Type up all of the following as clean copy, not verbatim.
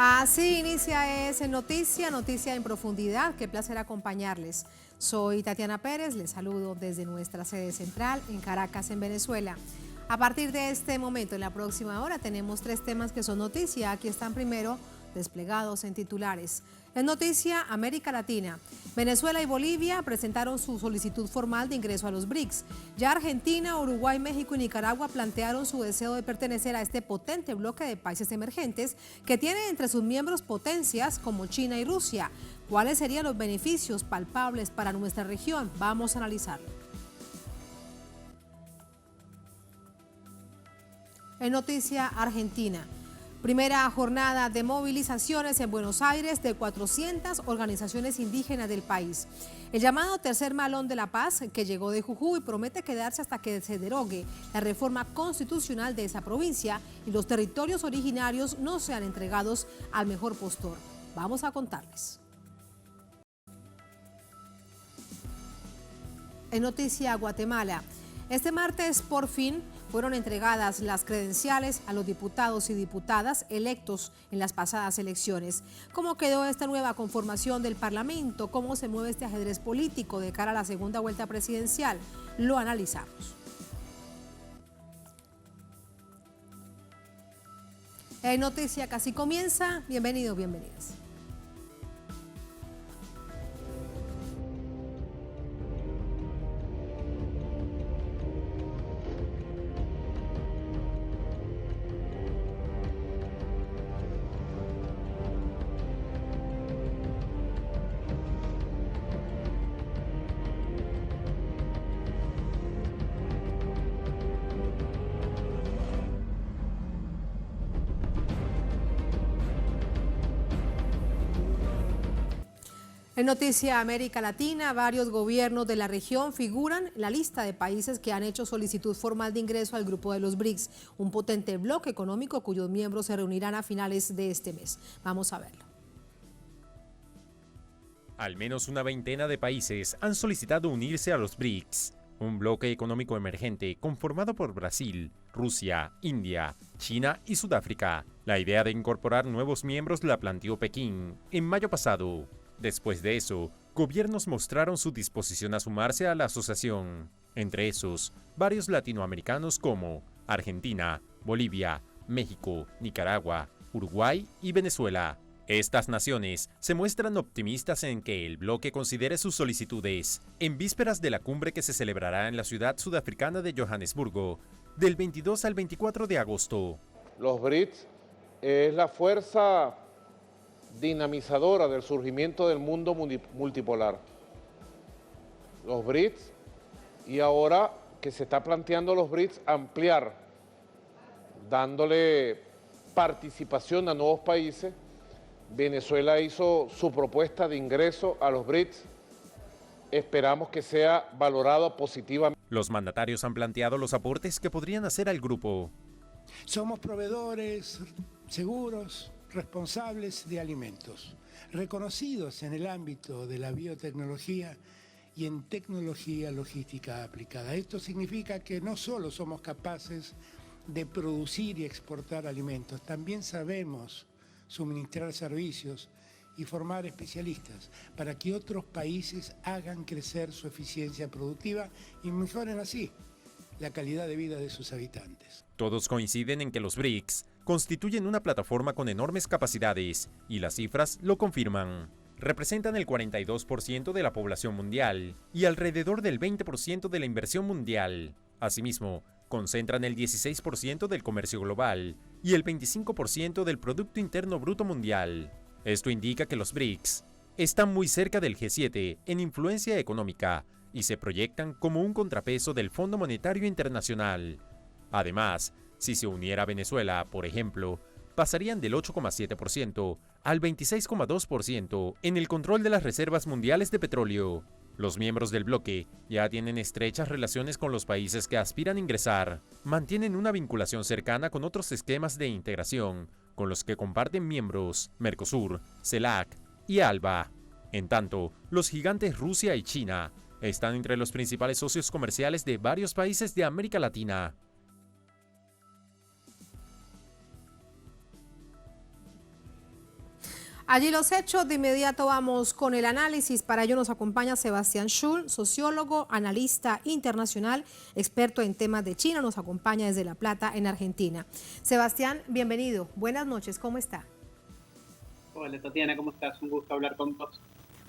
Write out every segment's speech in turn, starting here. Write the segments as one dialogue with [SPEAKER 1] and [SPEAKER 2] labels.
[SPEAKER 1] Así inicia Noticia en Profundidad. Qué placer acompañarles. Soy Tatiana Pérez, les saludo desde nuestra sede central en Caracas, en Venezuela. A partir de este momento, en la próxima hora, tenemos 3 temas que son noticia. Aquí están primero desplegados en titulares. En noticia, América Latina. Venezuela y Bolivia presentaron su solicitud formal de ingreso a los BRICS. Ya Argentina, Uruguay, México y Nicaragua plantearon su deseo de pertenecer a este potente bloque de países emergentes que tiene entre sus miembros potencias como China y Rusia. ¿Cuáles serían los beneficios palpables para nuestra región? Vamos a analizarlo. En noticia, Argentina. Primera jornada de movilizaciones en Buenos Aires de 400 organizaciones indígenas del país. El llamado Tercer Malón de la Paz, que llegó de Jujuy, promete quedarse hasta que se derogue la reforma constitucional de esa provincia y los territorios originarios no sean entregados al mejor postor. Vamos a contarles. En noticia, Guatemala. Este martes, por fin, fueron entregadas las credenciales a los diputados y diputadas electos en las pasadas elecciones. ¿Cómo quedó esta nueva conformación del Parlamento? ¿Cómo se mueve este ajedrez político de cara a la segunda vuelta presidencial? Lo analizamos. En Noticia Casi comienza. Bienvenidos, bienvenidas. En noticia América Latina, varios gobiernos de la región figuran en la lista de países que han hecho solicitud formal de ingreso al grupo de los BRICS, un potente bloque económico cuyos miembros se reunirán a finales de este mes. Vamos a verlo.
[SPEAKER 2] Al menos una veintena de países han solicitado unirse a los BRICS, un bloque económico emergente conformado por Brasil, Rusia, India, China y Sudáfrica. La idea de incorporar nuevos miembros la planteó Pekín en mayo pasado. Después de eso, gobiernos mostraron su disposición a sumarse a la asociación. Entre esos, varios latinoamericanos como Argentina, Bolivia, México, Nicaragua, Uruguay y Venezuela. Estas naciones se muestran optimistas en que el bloque considere sus solicitudes en vísperas de la cumbre que se celebrará en la ciudad sudafricana de Johannesburgo, del 22 al 24 de agosto.
[SPEAKER 3] Los BRICS es la fuerza dinamizadora del surgimiento del mundo multipolar. Los BRICS, y ahora que se está planteando los BRICS ampliar, dándole participación a nuevos países. Venezuela hizo su propuesta de ingreso a los BRICS. Esperamos que sea valorado positivamente.
[SPEAKER 2] Los mandatarios han planteado los aportes que podrían hacer al grupo.
[SPEAKER 4] Somos proveedores seguros, responsables de alimentos, reconocidos en el ámbito de la biotecnología y en tecnología logística aplicada. Esto significa que no solo somos capaces de producir y exportar alimentos, también sabemos suministrar servicios y formar especialistas para que otros países hagan crecer su eficiencia productiva y mejoren así la calidad de vida de sus habitantes.
[SPEAKER 2] Todos coinciden en que los BRICS constituyen una plataforma con enormes capacidades y las cifras lo confirman. Representan el 42% de la población mundial y alrededor del 20% de la inversión mundial. Asimismo, concentran el 16% del comercio global y el 25% del Producto Interno Bruto Mundial. Esto indica que los BRICS están muy cerca del G7 en influencia económica y se proyectan como un contrapeso del Fondo Monetario Internacional. Además, si se uniera Venezuela, por ejemplo, pasarían del 8,7% al 26,2% en el control de las reservas mundiales de petróleo. Los miembros del bloque ya tienen estrechas relaciones con los países que aspiran a ingresar, mantienen una vinculación cercana con otros esquemas de integración, con los que comparten miembros Mercosur, CELAC y ALBA. En tanto, los gigantes Rusia y China están entre los principales socios comerciales de varios países de América Latina.
[SPEAKER 1] Allí los hechos, de inmediato vamos con el análisis. Para ello nos acompaña Sebastián Schul, sociólogo, analista internacional, experto en temas de China. Nos acompaña desde La Plata, en Argentina. Sebastián, bienvenido. Buenas noches, ¿cómo está?
[SPEAKER 5] Hola Tatiana, ¿cómo estás? Un gusto hablar con vos.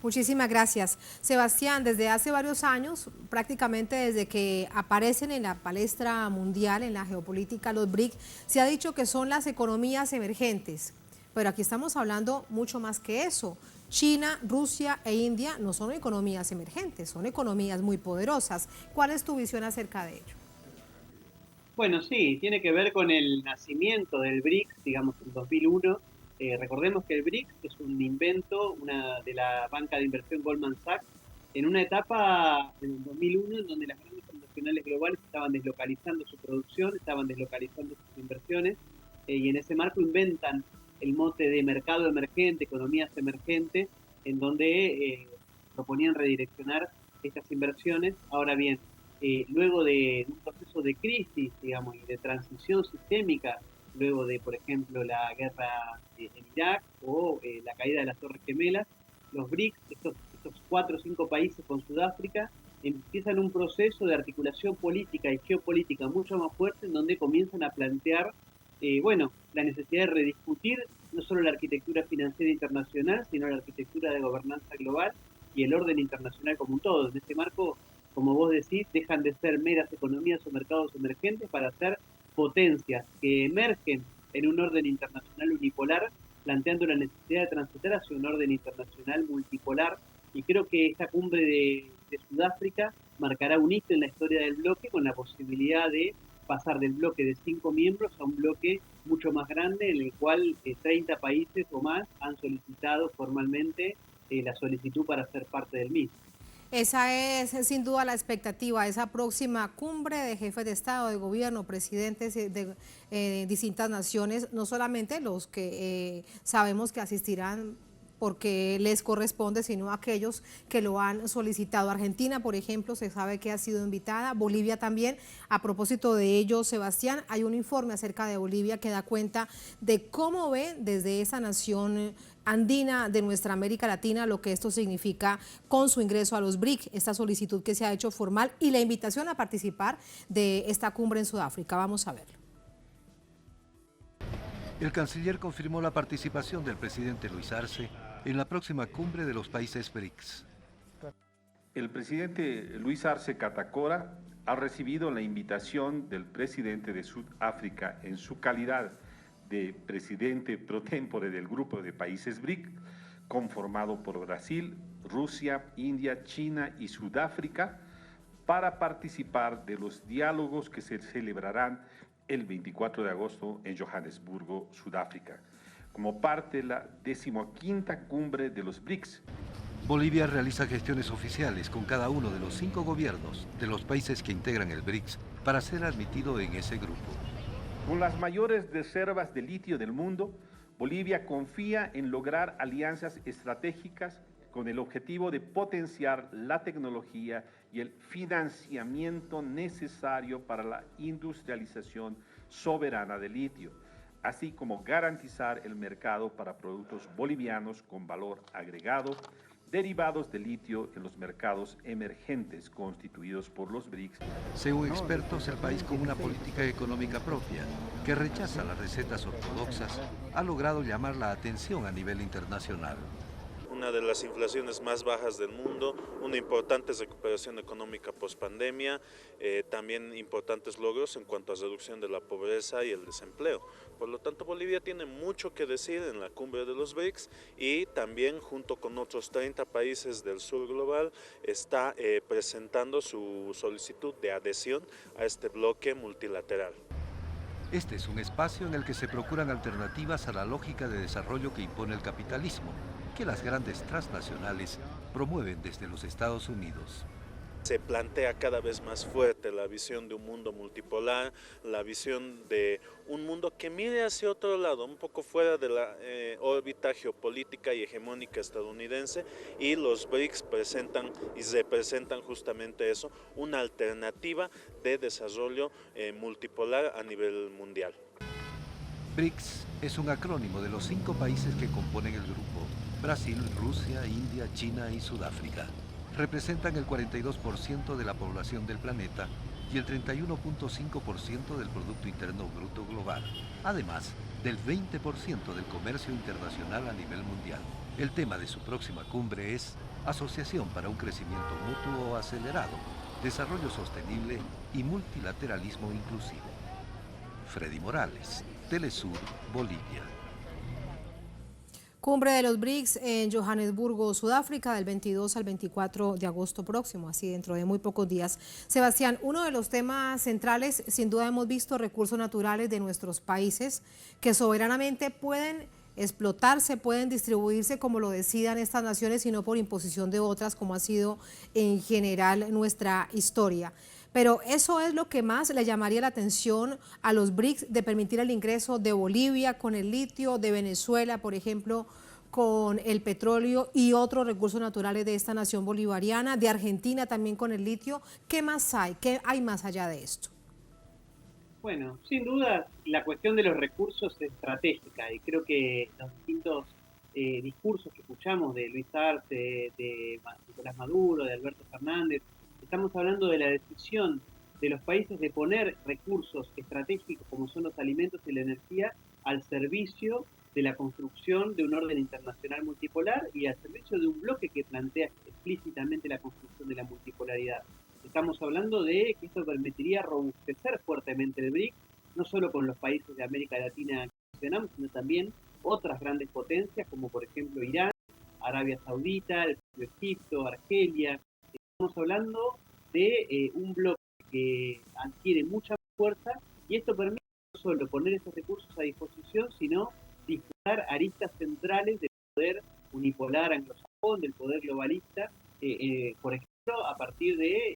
[SPEAKER 1] Muchísimas gracias. Sebastián, desde hace varios años, prácticamente desde que aparecen en la palestra mundial, en la geopolítica, los BRIC, se ha dicho que son las economías emergentes. Pero aquí estamos hablando mucho más que eso. China, Rusia e India no son economías emergentes, son economías muy poderosas. ¿Cuál es tu visión acerca de ello?
[SPEAKER 5] Bueno, sí, tiene que ver con el nacimiento del BRICS, digamos, en 2001. Recordemos que el BRICS es un invento de la banca de inversión Goldman Sachs en una etapa en el 2001 en donde las grandes transnacionales globales estaban deslocalizando su producción, estaban deslocalizando sus inversiones y en ese marco inventan el mote de mercado emergente, economías emergentes, en donde proponían redireccionar estas inversiones. Ahora bien, luego de un proceso de crisis, digamos, y de transición sistémica, luego de, por ejemplo, la guerra en Irak o la caída de las Torres Gemelas, los BRICS, estos 4 o 5 países con Sudáfrica, empiezan un proceso de articulación política y geopolítica mucho más fuerte, en donde comienzan a plantear la necesidad de rediscutir no solo la arquitectura financiera internacional, sino la arquitectura de gobernanza global y el orden internacional como un todo. En este marco, como vos decís, dejan de ser meras economías o mercados emergentes para ser potencias que emergen en un orden internacional unipolar, planteando la necesidad de transitar hacia un orden internacional multipolar. Y creo que esta cumbre de Sudáfrica marcará un hito en la historia del bloque, con la posibilidad de pasar del bloque de 5 miembros a un bloque mucho más grande, en el cual 30 países o más han solicitado formalmente la solicitud para ser parte del mismo.
[SPEAKER 1] Esa es sin duda la expectativa, esa próxima cumbre de jefes de Estado, de gobierno, presidentes de distintas naciones, no solamente los que sabemos que asistirán porque les corresponde, sino aquellos que lo han solicitado. Argentina, por ejemplo, se sabe que ha sido invitada, Bolivia también. A propósito de ello, Sebastián, hay un informe acerca de Bolivia que da cuenta de cómo ve desde esa nación andina de nuestra América Latina lo que esto significa con su ingreso a los BRIC, esta solicitud que se ha hecho formal y la invitación a participar de esta cumbre en Sudáfrica. Vamos a verlo.
[SPEAKER 6] El canciller confirmó la participación del presidente Luis Arce en la próxima cumbre de los países BRICS.
[SPEAKER 7] El presidente Luis Arce Catacora ha recibido la invitación del presidente de Sudáfrica en su calidad de presidente pro tempore del grupo de países BRIC, conformado por Brasil, Rusia, India, China y Sudáfrica, para participar de los diálogos que se celebrarán el 24 de agosto en Johannesburgo, Sudáfrica, como parte de la 15ª cumbre de los BRICS.
[SPEAKER 6] Bolivia realiza gestiones oficiales con cada uno de los 5 gobiernos de los países que integran el BRICS para ser admitido en ese grupo.
[SPEAKER 7] Con las mayores reservas de litio del mundo, Bolivia confía en lograr alianzas estratégicas con el objetivo de potenciar la tecnología y el financiamiento necesario para la industrialización soberana de litio, así como garantizar el mercado para productos bolivianos con valor agregado, derivados de litio en los mercados emergentes constituidos por los BRICS.
[SPEAKER 6] Según expertos, el país con una política económica propia, que rechaza las recetas ortodoxas, ha logrado llamar la atención a nivel internacional.
[SPEAKER 8] Una de las inflaciones más bajas del mundo, una importante recuperación económica post-pandemia, también importantes logros en cuanto a reducción de la pobreza y el desempleo. Por lo tanto, Bolivia tiene mucho que decir en la cumbre de los BRICS y también junto con otros 30 países del sur global está presentando su solicitud de adhesión a este bloque multilateral.
[SPEAKER 6] Este es un espacio en el que se procuran alternativas a la lógica de desarrollo que impone el capitalismo, que las grandes transnacionales promueven desde los Estados Unidos.
[SPEAKER 8] Se plantea cada vez más fuerte la visión de un mundo multipolar, la visión de un mundo que mire hacia otro lado, un poco fuera de la órbita geopolítica y hegemónica estadounidense, y los BRICS presentan y representan justamente eso, una alternativa de desarrollo multipolar a nivel mundial.
[SPEAKER 6] BRICS es un acrónimo de los 5 países que componen el grupo. Brasil, Rusia, India, China y Sudáfrica. Representan el 42% de la población del planeta y el 31.5% del Producto Interno Bruto global, además del 20% del comercio internacional a nivel mundial. El tema de su próxima cumbre es Asociación para un crecimiento mutuo acelerado, desarrollo sostenible y multilateralismo inclusivo. Freddy Morales, Telesur, Bolivia.
[SPEAKER 1] Cumbre de los BRICS en Johannesburgo, Sudáfrica, del 22 al 24 de agosto próximo, así dentro de muy pocos días. Sebastián, uno de los temas centrales, sin duda hemos visto recursos naturales de nuestros países que soberanamente pueden explotarse, pueden distribuirse como lo decidan estas naciones y no por imposición de otras, como ha sido en general nuestra historia. Pero eso es lo que más le llamaría la atención a los BRICS, de permitir el ingreso de Bolivia con el litio, de Venezuela, por ejemplo, con el petróleo y otros recursos naturales de esta nación bolivariana, de Argentina también con el litio. ¿Qué más hay? ¿Qué hay más allá de esto?
[SPEAKER 5] Bueno, sin duda la cuestión de los recursos es estratégica y creo que los distintos discursos que escuchamos de Luis Arce, de Nicolás Maduro, de Alberto Fernández, estamos hablando de la decisión de los países de poner recursos estratégicos como son los alimentos y la energía al servicio de la construcción de un orden internacional multipolar y al servicio de un bloque que plantea explícitamente la construcción de la multipolaridad. Estamos hablando de que esto permitiría robustecer fuertemente el BRICS, no solo con los países de América Latina que mencionamos, sino también otras grandes potencias como por ejemplo Irán, Arabia Saudita, el propio Egipto, Argelia. Estamos hablando de un bloque que adquiere mucha fuerza y esto permite no solo poner esos recursos a disposición, sino disputar aristas centrales del poder unipolar anglosajón, del poder globalista, por ejemplo, a partir de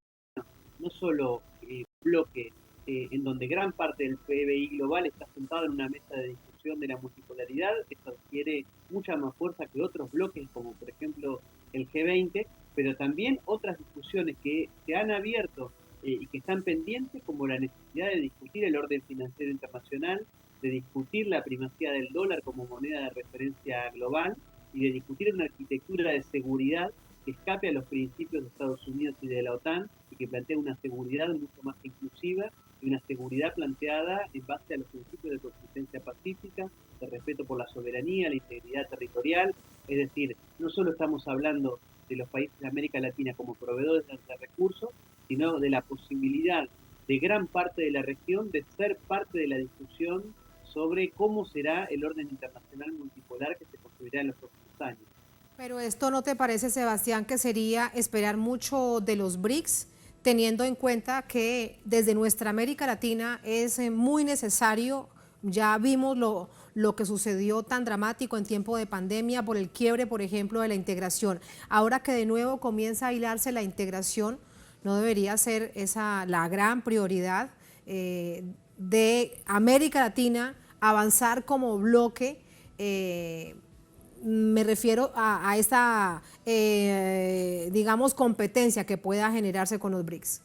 [SPEAKER 5] no solo un bloque en donde gran parte del PBI global está sentado en una mesa de discusión de la multipolaridad, esto adquiere mucha más fuerza que otros bloques, como por ejemplo el G20, pero también otras discusiones que se han abierto y que están pendientes, como la necesidad de discutir el orden financiero internacional, de discutir la primacía del dólar como moneda de referencia global y de discutir una arquitectura de seguridad que escape a los principios de Estados Unidos y de la OTAN y que plantea una seguridad mucho más inclusiva y una seguridad planteada en base a los principios de coexistencia pacífica, de respeto por la soberanía, la integridad territorial. Es decir, no solo estamos hablando de los países de América Latina como proveedores de recursos, sino de la posibilidad de gran parte de la región de ser parte de la discusión sobre cómo será el orden internacional multipolar que se construirá en los próximos años.
[SPEAKER 1] Pero esto ¿no te parece, Sebastián, que sería esperar mucho de los BRICS, teniendo en cuenta que desde nuestra América Latina es muy necesario? Ya vimos lo que sucedió tan dramático en tiempo de pandemia por el quiebre, por ejemplo, de la integración. Ahora que de nuevo comienza a hilarse la integración, ¿no debería ser esa la gran prioridad de América Latina, avanzar como bloque? Me refiero a esta, digamos, competencia que pueda generarse con los BRICS.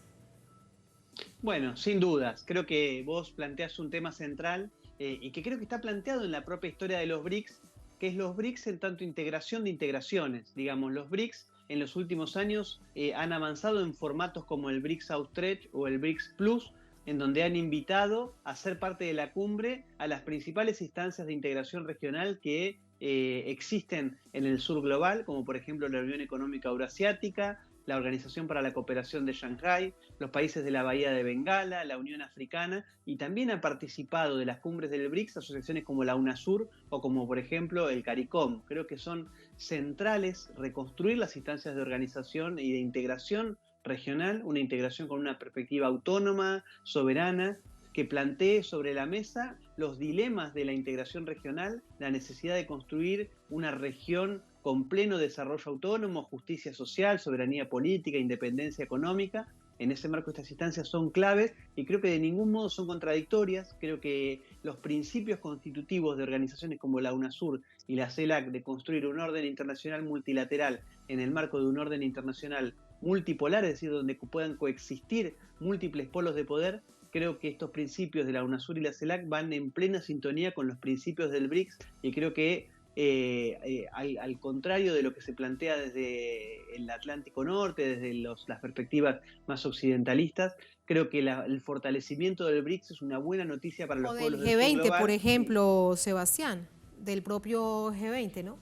[SPEAKER 5] Bueno, sin dudas. Creo que vos planteás un tema central y que creo que está planteado en la propia historia de los BRICS, que es los BRICS en tanto integración de integraciones. Digamos, los BRICS en los últimos años han avanzado en formatos como el BRICS Outreach o el BRICS Plus, en donde han invitado a ser parte de la cumbre a las principales instancias de integración regional que existen en el sur global, como por ejemplo la Unión Económica Eurasiática, la Organización para la Cooperación de Shanghái, los países de la Bahía de Bengala, la Unión Africana, y también han participado de las cumbres del BRICS asociaciones como la UNASUR o como por ejemplo el CARICOM. Creo que son centrales reconstruir las instancias de organización y de integración regional, una integración con una perspectiva autónoma, soberana, que plantee sobre la mesa los dilemas de la integración regional, la necesidad de construir una región con pleno desarrollo autónomo, justicia social, soberanía política, independencia económica. En ese marco estas instancias son claves y creo que de ningún modo son contradictorias. Creo que los principios constitutivos de organizaciones como la UNASUR y la CELAC de construir un orden internacional multilateral en el marco de un orden internacional multipolar, es decir, donde puedan coexistir múltiples polos de poder, creo que estos principios de la UNASUR y la CELAC van en plena sintonía con los principios del BRICS y creo que al contrario de lo que se plantea desde el Atlántico Norte, desde las perspectivas más occidentalistas. Creo que el fortalecimiento del BRICS es una buena noticia para los pueblos del sur
[SPEAKER 1] G20,
[SPEAKER 5] global.
[SPEAKER 1] por ejemplo, Sebastián, del propio G20, ¿no?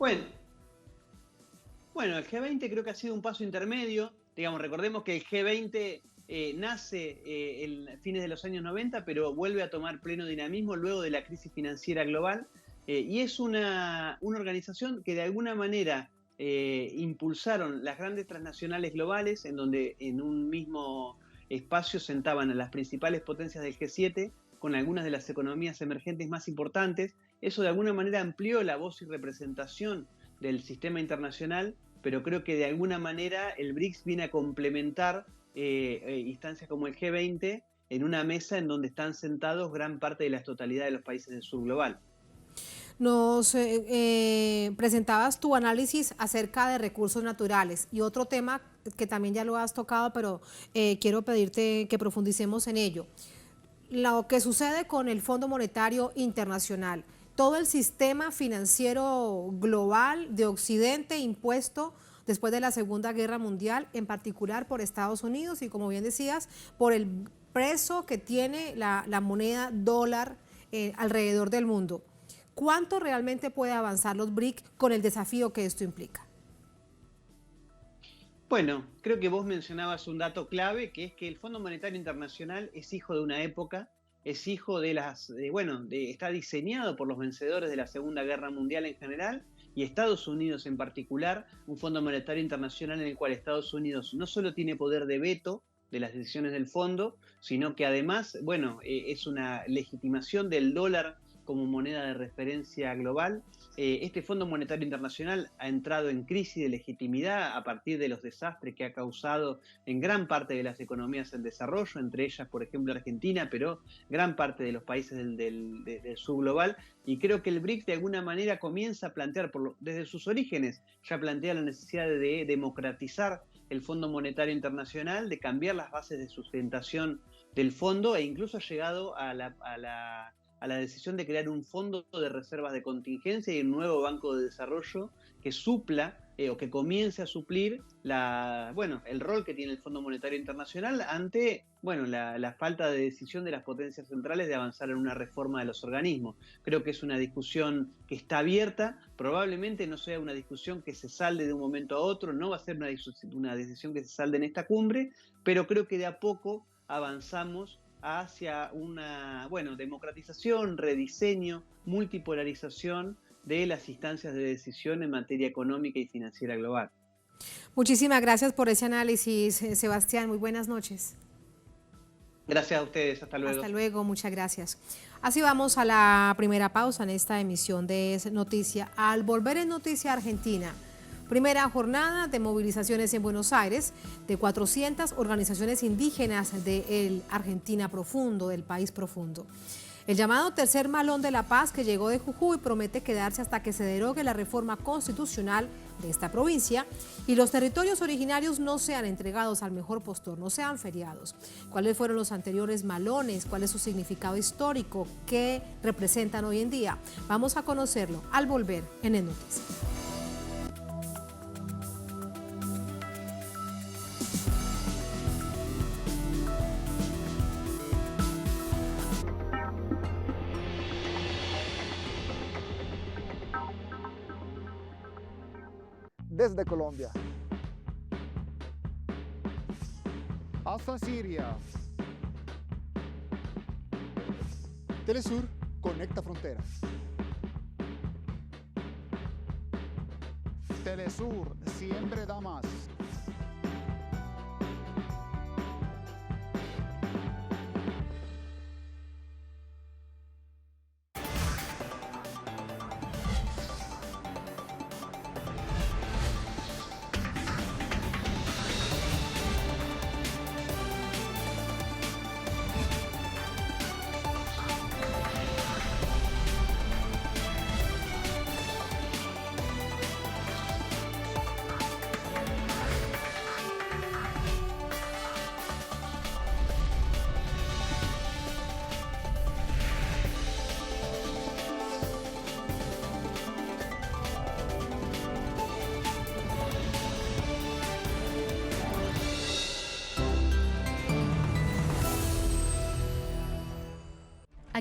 [SPEAKER 5] Bueno, el G20 creo que ha sido un paso intermedio. Digamos, recordemos que el G20 nace en fines de los años 90, pero vuelve a tomar pleno dinamismo luego de la crisis financiera global. Y es una organización que de alguna manera impulsaron las grandes transnacionales globales, en donde en un mismo espacio sentaban a las principales potencias del G7 con algunas de las economías emergentes más importantes. Eso de alguna manera amplió la voz y representación del sistema internacional, pero creo que de alguna manera el BRICS viene a complementar instancias como el G20 en una mesa en donde están sentados gran parte de la totalidad de los países del sur global.
[SPEAKER 1] Nos presentabas tu análisis acerca de recursos naturales y otro tema que también ya lo has tocado, pero quiero pedirte que profundicemos en ello. Lo que sucede con el Fondo Monetario Internacional, todo el sistema financiero global de Occidente impuesto después de la Segunda Guerra Mundial, en particular por Estados Unidos y, como bien decías, por el peso que tiene la moneda dólar alrededor del mundo. ¿Cuánto realmente puede avanzar los BRIC con el desafío que esto implica?
[SPEAKER 5] Bueno, creo que vos mencionabas un dato clave, que es que el Fondo Monetario Internacional es hijo de una época, es hijo está diseñado por los vencedores de la Segunda Guerra Mundial en general y Estados Unidos en particular, un Fondo Monetario Internacional en el cual Estados Unidos no solo tiene poder de veto de las decisiones del fondo, sino que además, es una legitimación del dólar como moneda de referencia global. Este Fondo Monetario Internacional ha entrado en crisis de legitimidad a partir de los desastres que ha causado en gran parte de las economías en desarrollo, entre ellas, por ejemplo, Argentina, pero gran parte de los países del sur global. Y creo que el BRICS de alguna manera comienza a plantear, desde sus orígenes, ya plantea la necesidad de democratizar el Fondo Monetario Internacional, de cambiar las bases de sustentación del fondo e incluso ha llegado a la decisión de crear un fondo de reservas de contingencia y un nuevo banco de desarrollo que supla o que comience a suplir el rol que tiene el Fondo Monetario Internacional ante la falta de decisión de las potencias centrales de avanzar en una reforma de los organismos. Creo que es una discusión que está abierta, probablemente no sea una discusión que se salde de un momento a otro, no va a ser una decisión que se salde en esta cumbre, pero creo que de a poco avanzamos hacia una democratización, rediseño, multipolarización de las instancias de decisión en materia económica y financiera global.
[SPEAKER 1] Muchísimas gracias por ese análisis, Sebastián. Muy buenas noches.
[SPEAKER 5] Gracias a ustedes. Hasta luego.
[SPEAKER 1] Hasta luego. Muchas gracias. Así vamos a la primera pausa en esta emisión de Es Noticia. Al volver en Noticia Argentina, primera jornada de movilizaciones en Buenos Aires de 400 organizaciones indígenas de Argentina profundo, del país profundo. El llamado tercer malón de la paz que llegó de Jujuy promete quedarse hasta que se derogue la reforma constitucional de esta provincia y los territorios originarios no sean entregados al mejor postor, no sean feriados. ¿Cuáles fueron los anteriores malones? ¿Cuál es su significado histórico? ¿Qué representan hoy en día? Vamos a conocerlo al volver en Es Noticia.
[SPEAKER 9] Desde Colombia hasta Siria, Telesur conecta fronteras. Telesur siempre da más.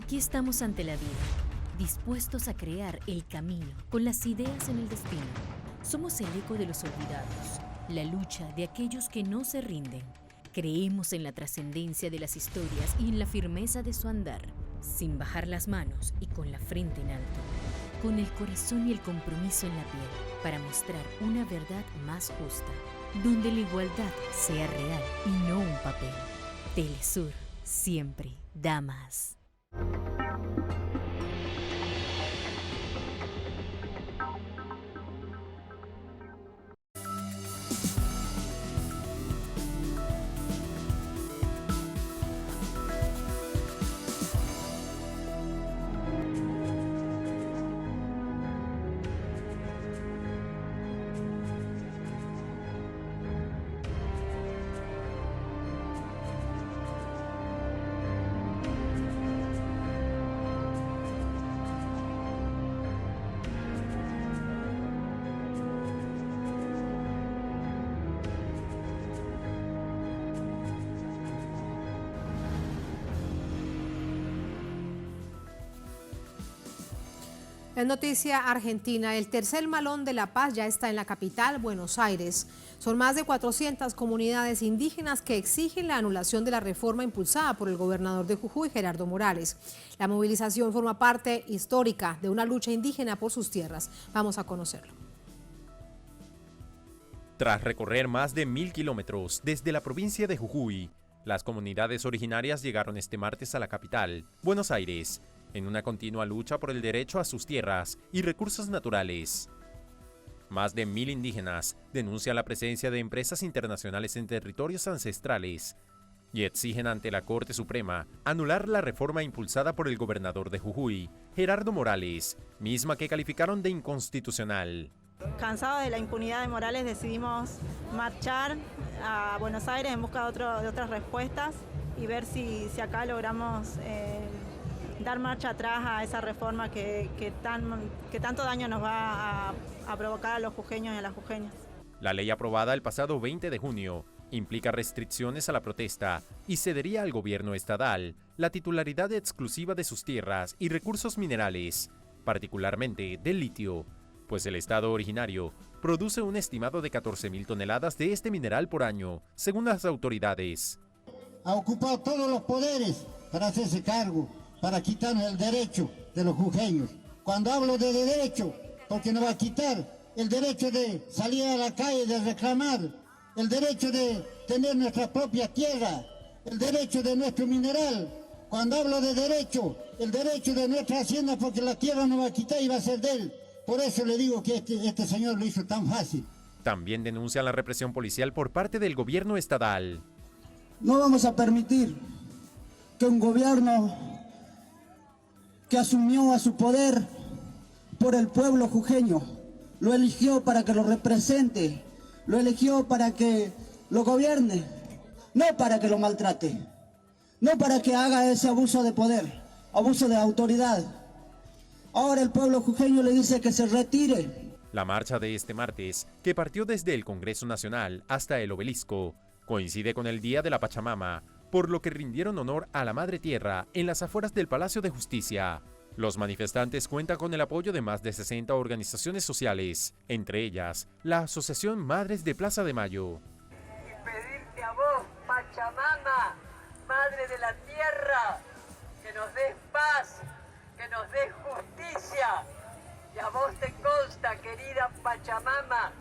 [SPEAKER 10] Aquí estamos ante la vida, dispuestos a crear el camino con las ideas en el destino. Somos el eco de los olvidados, la lucha de aquellos que no se rinden. Creemos en la trascendencia de las historias y en la firmeza de su andar, sin bajar las manos y con la frente en alto, con el corazón y el compromiso en la piel, para mostrar una verdad más justa, donde la igualdad sea real y no un papel. Telesur siempre da más.
[SPEAKER 1] En noticia argentina, el tercer Malón de la Paz ya está en la capital, Buenos Aires. Son más de 400 comunidades indígenas que exigen la anulación de la reforma impulsada por el gobernador de Jujuy, Gerardo Morales. La movilización forma parte histórica de una lucha indígena por sus tierras. Vamos a conocerlo.
[SPEAKER 2] Tras recorrer más de 1000 kilómetros desde la provincia de Jujuy, las comunidades originarias llegaron este martes a la capital, Buenos Aires, en una continua lucha por el derecho a sus tierras y recursos naturales. Más de 1000 indígenas denuncian la presencia de empresas internacionales en territorios ancestrales y exigen ante la Corte Suprema anular la reforma impulsada por el gobernador de Jujuy, Gerardo Morales, misma que calificaron de inconstitucional.
[SPEAKER 11] Cansados de la impunidad de Morales, decidimos marchar a Buenos Aires en busca de otras respuestas y ver si acá logramos dar marcha atrás a esa reforma que tanto daño nos va a provocar a los jujeños y a las jujeñas.
[SPEAKER 2] La ley aprobada el pasado 20 de junio implica restricciones a la protesta y cedería al gobierno estatal la titularidad exclusiva de sus tierras y recursos minerales, particularmente del litio, pues el estado originario produce un estimado de 14.000 toneladas de este mineral por año, según las autoridades.
[SPEAKER 12] Ha ocupado todos los poderes para hacerse cargo, para quitarnos el derecho de los jujeños. Cuando hablo de derecho, porque nos va a quitar el derecho de salir a la calle, de reclamar, el derecho de tener nuestra propia tierra, el derecho de nuestro mineral. Cuando hablo de derecho, el derecho de nuestra hacienda, porque la tierra nos va a quitar y va a ser de él. Por eso le digo que este señor lo hizo tan fácil.
[SPEAKER 2] También denuncian la represión policial por parte del gobierno estatal.
[SPEAKER 13] No vamos a permitir que un gobierno que asumió a su poder por el pueblo jujeño, lo eligió para que lo represente, lo eligió para que lo gobierne, no para que lo maltrate, no para que haga ese abuso de poder, abuso de autoridad. Ahora el pueblo jujeño le dice que se retire.
[SPEAKER 2] La marcha de este martes, que partió desde el Congreso Nacional hasta el Obelisco, coincide con el Día de la Pachamama, por lo que rindieron honor a la Madre Tierra en las afueras del Palacio de Justicia. Los manifestantes cuentan con el apoyo de más de 60 organizaciones sociales, entre ellas la Asociación Madres de Plaza de Mayo.
[SPEAKER 14] Y pedirte a vos, Pachamama, Madre de la Tierra, que nos des paz, que nos des justicia. Y a vos te consta, querida Pachamama,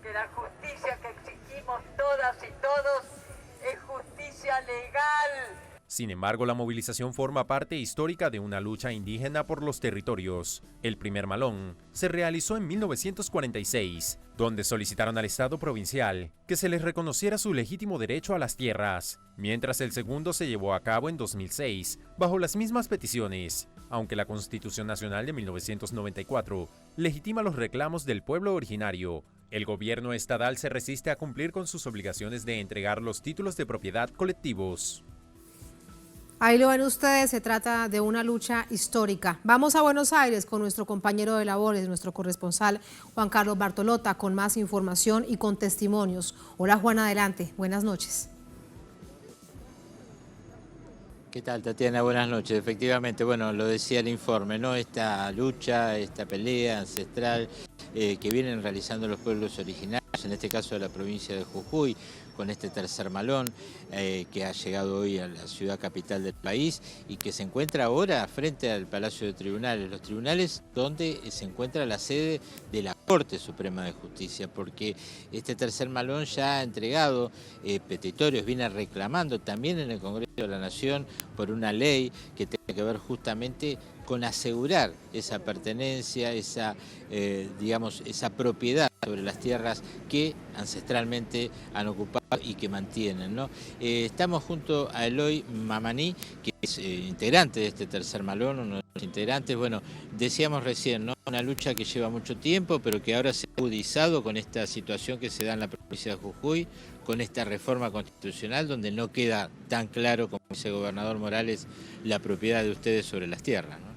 [SPEAKER 14] que la justicia que exigimos todas y todos es justicia legal.
[SPEAKER 2] Sin embargo, la movilización forma parte histórica de una lucha indígena por los territorios. El primer malón se realizó en 1946, donde solicitaron al Estado provincial que se les reconociera su legítimo derecho a las tierras, mientras el segundo se llevó a cabo en 2006, bajo las mismas peticiones, aunque la Constitución Nacional de 1994 legitima los reclamos del pueblo originario. El gobierno estatal se resiste a cumplir con sus obligaciones de entregar los títulos de propiedad colectivos.
[SPEAKER 1] Ahí lo ven ustedes, se trata de una lucha histórica. Vamos a Buenos Aires con nuestro compañero de labores, nuestro corresponsal Juan Carlos Bartolota, con más información y con testimonios. Hola Juan, adelante. Buenas noches.
[SPEAKER 15] ¿Qué tal, Tatiana? Buenas noches. Efectivamente, bueno, lo decía el informe, ¿no? Esta lucha, esta pelea ancestral que vienen realizando los pueblos originarios, en este caso de la provincia de Jujuy, con este tercer malón que ha llegado hoy a la ciudad capital del país y que se encuentra ahora frente al Palacio de Tribunales. Los tribunales donde se encuentra la sede de la Corte Suprema de Justicia, porque este tercer malón ya ha entregado petitorios, viene reclamando también en el Congreso de la Nación por una ley que tiene que ver justamente con asegurar esa pertenencia, esa, digamos, esa propiedad sobre las tierras que ancestralmente han ocupado y que mantienen, ¿no? Estamos junto a Eloy Mamaní, que es integrante de este tercer malón, uno de los integrantes. Bueno, decíamos recién, ¿no? Una lucha que lleva mucho tiempo, pero que ahora se ha agudizado con esta situación que se da en la provincia de Jujuy, con esta reforma constitucional donde no queda tan claro, como dice el gobernador Morales, la propiedad de ustedes sobre las tierras, ¿no?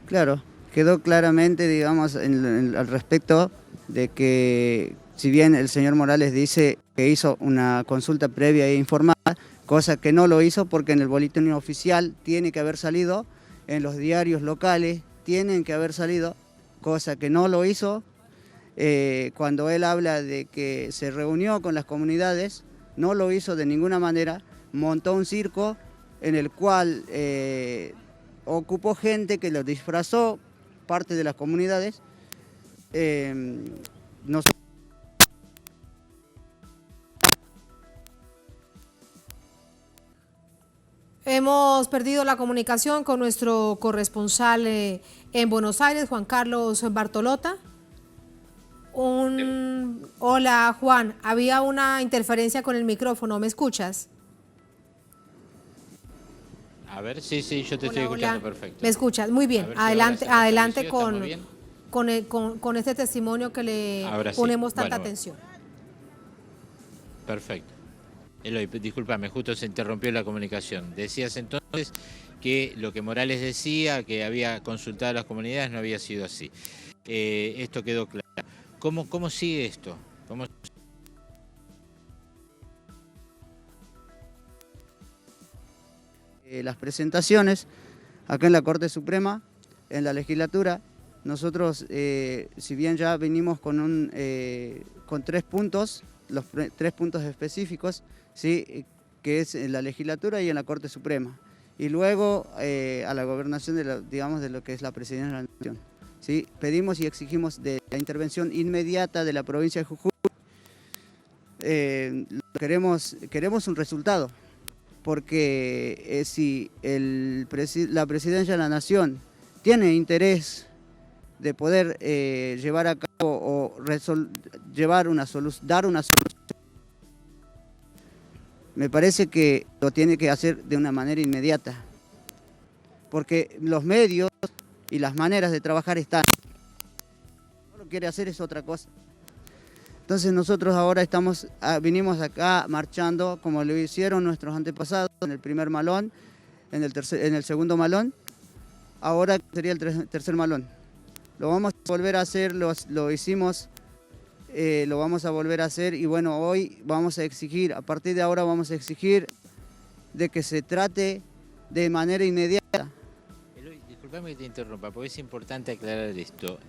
[SPEAKER 16] Claro, quedó claramente, digamos, al respecto de que, si bien el señor Morales dice que hizo una consulta previa e informada, cosa que no lo hizo porque en el boletín oficial tiene que haber salido, en los diarios locales tienen que haber salido, cosa que no lo hizo. Cuando él habla de que se reunió con las comunidades, no lo hizo de ninguna manera, montó un circo en el cual ocupó gente que lo disfrazó, parte de las comunidades.
[SPEAKER 1] Hemos perdido la comunicación con nuestro corresponsal en Buenos Aires, Juan Carlos Bartolota. Hola, Juan, había una interferencia con el micrófono, ¿me escuchas?
[SPEAKER 15] A ver, sí, yo te estoy escuchando perfecto.
[SPEAKER 1] ¿Me escuchas? Muy bien,
[SPEAKER 15] Si
[SPEAKER 1] adelante con este testimonio que le ponemos tanta atención.
[SPEAKER 15] Perfecto. Eloy, discúlpame, justo se interrumpió la comunicación. Decías entonces que lo que Morales decía, que había consultado a las comunidades, no había sido así. Esto quedó claro. ¿Cómo sigue esto?
[SPEAKER 16] Las presentaciones acá en la Corte Suprema, en la legislatura, nosotros, si bien ya venimos con 3 puntos, los 3 puntos específicos, ¿sí? Que es en la legislatura y en la Corte Suprema, y luego a la gobernación de lo que es la presidencia de la Nación. ¿Sí? Pedimos y exigimos de la intervención inmediata de la provincia de Jujuy. Queremos un resultado, porque si la presidencia de la Nación tiene interés de poder llevar a cabo o dar una solución, me parece que lo tiene que hacer de una manera inmediata, porque los medios y las maneras de trabajar están. No lo quiere hacer es otra cosa. Entonces nosotros ahora vinimos acá marchando como lo hicieron nuestros antepasados en el primer malón, en el segundo malón, ahora sería el tercer malón. Lo vamos a volver a hacer, lo hicimos, lo vamos a volver a hacer, y bueno, hoy vamos a exigir, a partir de ahora vamos a exigir de que se trate de manera inmediata.
[SPEAKER 15] Disculpame que te interrumpa, porque es importante aclarar esto.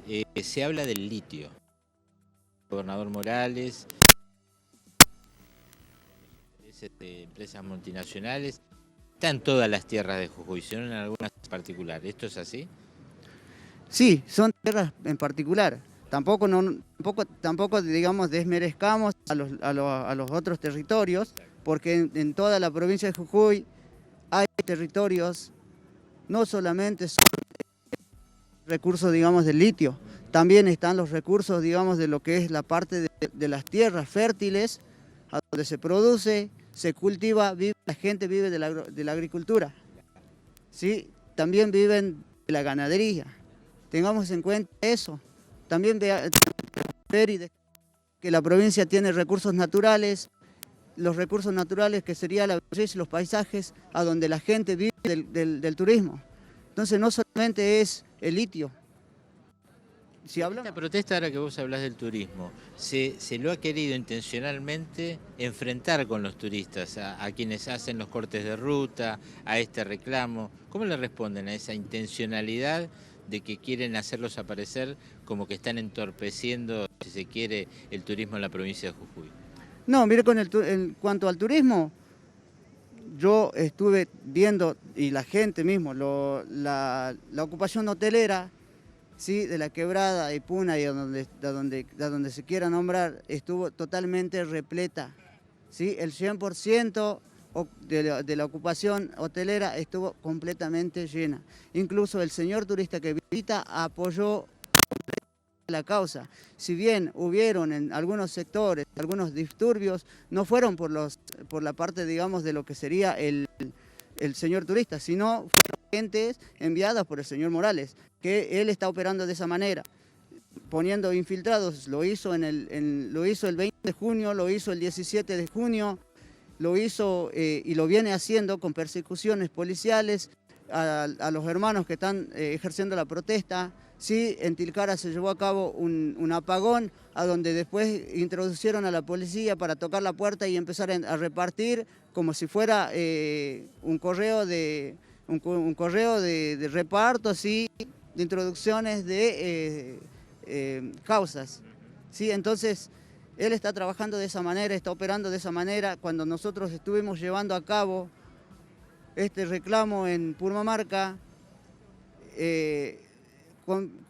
[SPEAKER 15] Se habla del litio. El gobernador Morales, empresas multinacionales, están todas las tierras de Jujuy, sino en algunas en particular. ¿Esto es así?
[SPEAKER 16] Sí, son tierras en particular. Tampoco digamos, desmerezcamos a los otros territorios, porque en toda la provincia de Jujuy hay territorios. No solamente son recursos, digamos, del litio, también están los recursos, digamos, de lo que es la parte de las tierras fértiles, a donde se produce, se cultiva, la gente vive de la agricultura, ¿sí? También viven de la ganadería. Tengamos en cuenta eso. También ver que la provincia tiene recursos naturales, los recursos naturales que sería la belleza y los paisajes, a donde la gente vive del turismo. Entonces no solamente es el litio, si hablamos...
[SPEAKER 15] Esta protesta, ahora que vos hablas del turismo, se lo ha querido intencionalmente enfrentar con los turistas, a quienes hacen los cortes de ruta, a este reclamo. ¿Cómo le responden a esa intencionalidad de que quieren hacerlos aparecer como que están entorpeciendo, si se quiere, el turismo en la provincia de Jujuy?
[SPEAKER 16] No, mire, en cuanto al turismo, yo estuve viendo, y la gente mismo, la ocupación hotelera, sí, de la Quebrada y Puna y de donde se quiera nombrar, estuvo totalmente repleta. ¿Sí? El 100% de la ocupación hotelera estuvo completamente llena. Incluso el señor turista que visita apoyó la causa. Si bien hubieron en algunos sectores algunos disturbios, no fueron por la parte, digamos, de lo que sería el señor turista, sino fueron gentes enviadas por el señor Morales, que él está operando de esa manera, poniendo infiltrados. Lo hizo lo hizo el 20 de junio, lo hizo el 17 de junio, lo hizo y lo viene haciendo con persecuciones policiales a los hermanos que están ejerciendo la protesta. Sí, en Tilcara se llevó a cabo un apagón, a donde después introducieron a la policía para tocar la puerta y empezar a repartir como si fuera un correo de reparto, ¿sí? De introducciones de causas. ¿Sí? Entonces, él está trabajando de esa manera, está operando de esa manera. Cuando nosotros estuvimos llevando a cabo este reclamo en Purmamarca,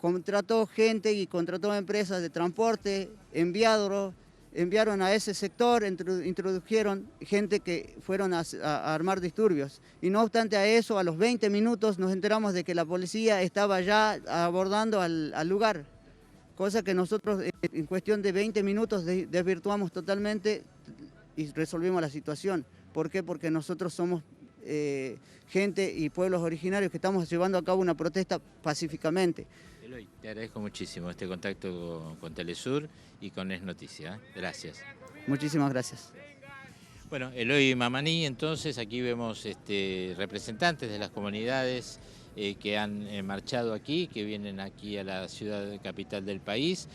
[SPEAKER 16] contrató gente y contrató empresas de transporte, enviaron a ese sector, introdujeron gente que fueron a armar disturbios. Y no obstante a eso, a los 20 minutos nos enteramos de que la policía estaba ya abordando al lugar, cosa que nosotros en cuestión de 20 minutos desvirtuamos totalmente y resolvimos la situación. ¿Por qué? Porque nosotros somos gente y pueblos originarios que estamos llevando a cabo una protesta pacíficamente.
[SPEAKER 15] Eloy, te agradezco muchísimo este contacto con Telesur y con Es Noticia. Gracias.
[SPEAKER 16] Muchísimas gracias.
[SPEAKER 15] Bueno, Eloy Mamaní, entonces aquí vemos representantes de las comunidades que han marchado aquí, que vienen aquí a la ciudad capital del país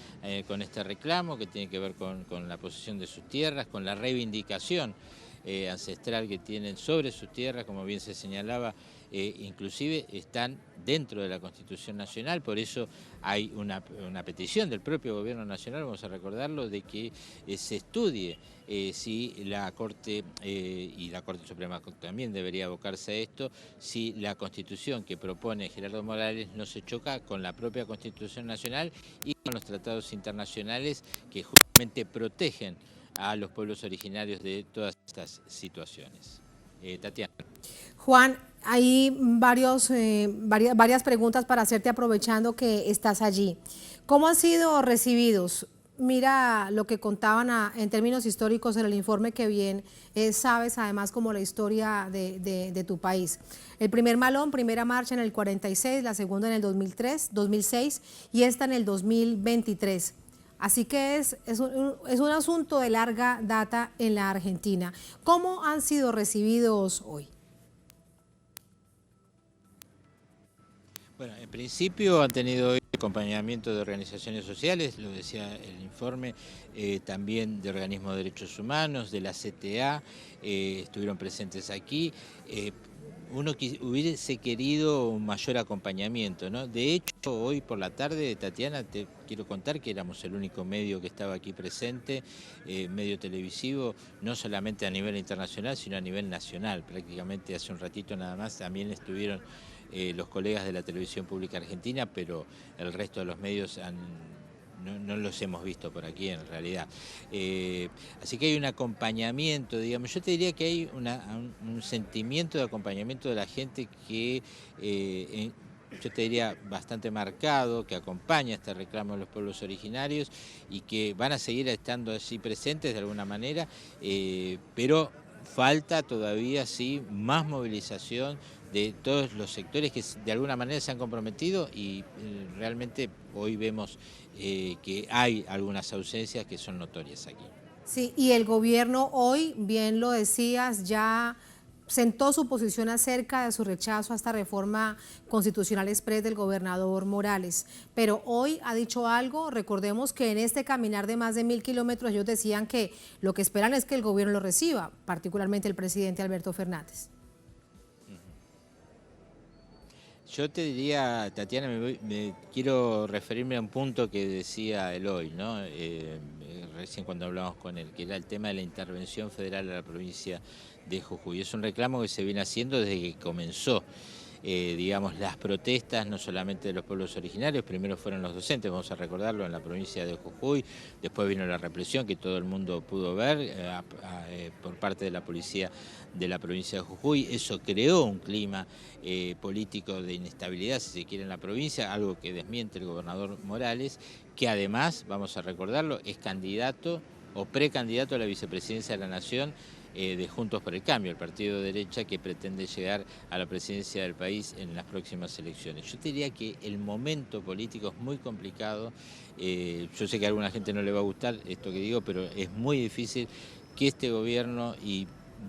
[SPEAKER 15] con este reclamo que tiene que ver con la posesión de sus tierras, con la reivindicación ancestral que tienen sobre sus tierras, como bien se señalaba, inclusive están dentro de la Constitución Nacional. Por eso hay una petición del propio Gobierno Nacional, vamos a recordarlo, de que se estudie si la Corte, y la Corte Suprema también debería abocarse a esto, si la Constitución que propone Gerardo Morales no se choca con la propia Constitución Nacional y con los tratados internacionales que justamente protegen a los pueblos originarios de todas estas situaciones. Tatiana.
[SPEAKER 1] Juan, hay varias preguntas para hacerte aprovechando que estás allí. ¿Cómo han sido recibidos? Mira lo que contaban en términos históricos en el informe que bien sabes, además como la historia de tu país. El primer malón, primera marcha en el 46, la segunda en el 2006 y esta en el 2023. Así que es un asunto de larga data en la Argentina. ¿Cómo han sido recibidos hoy?
[SPEAKER 15] Bueno, en principio han tenido hoy acompañamiento de organizaciones sociales, lo decía el informe, también de organismos de derechos humanos, de la CTA, estuvieron presentes aquí. Uno hubiese querido un mayor acompañamiento, ¿no? De hecho, hoy por la tarde, Tatiana, te quiero contar que éramos el único medio que estaba aquí presente, medio televisivo, no solamente a nivel internacional, sino a nivel nacional. Prácticamente hace un ratito nada más también estuvieron los colegas de la televisión pública argentina, pero el resto de los medios no los hemos visto por aquí en realidad. Así que hay un acompañamiento, digamos, yo te diría que hay un sentimiento de acompañamiento de la gente que yo te diría bastante marcado, que acompaña este reclamo de los pueblos originarios y que van a seguir estando así presentes de alguna manera, pero falta todavía sí más movilización de todos los sectores que de alguna manera se han comprometido y realmente hoy vemos que hay algunas ausencias que son notorias aquí.
[SPEAKER 1] Sí, y el gobierno hoy, bien lo decías, ya sentó su posición acerca de su rechazo a esta reforma constitucional express del gobernador Morales, pero hoy ha dicho algo. Recordemos que en este caminar de más de 1000 kilómetros ellos decían que lo que esperan es que el gobierno lo reciba, particularmente el presidente Alberto Fernández.
[SPEAKER 15] Yo te diría, Tatiana, me quiero referirme a un punto que decía Eloy, ¿no? Recién cuando hablamos con él, que era el tema de la intervención federal a la provincia de Jujuy. Es un reclamo que se viene haciendo desde que comenzó, digamos, las protestas, no solamente de los pueblos originarios. Primero fueron los docentes, vamos a recordarlo, en la provincia de Jujuy. Después vino la represión que todo el mundo pudo ver por parte de la policía de la provincia de Jujuy. Eso creó un clima político de inestabilidad, si se quiere, en la provincia, algo que desmiente el gobernador Morales, que además, vamos a recordarlo, es candidato o precandidato a la vicepresidencia de la Nación de Juntos por el Cambio, el partido de derecha que pretende llegar a la presidencia del país en las próximas elecciones. Yo te diría que el momento político es muy complicado. Yo sé que a alguna gente no le va a gustar esto que digo, pero es muy difícil que este gobierno, y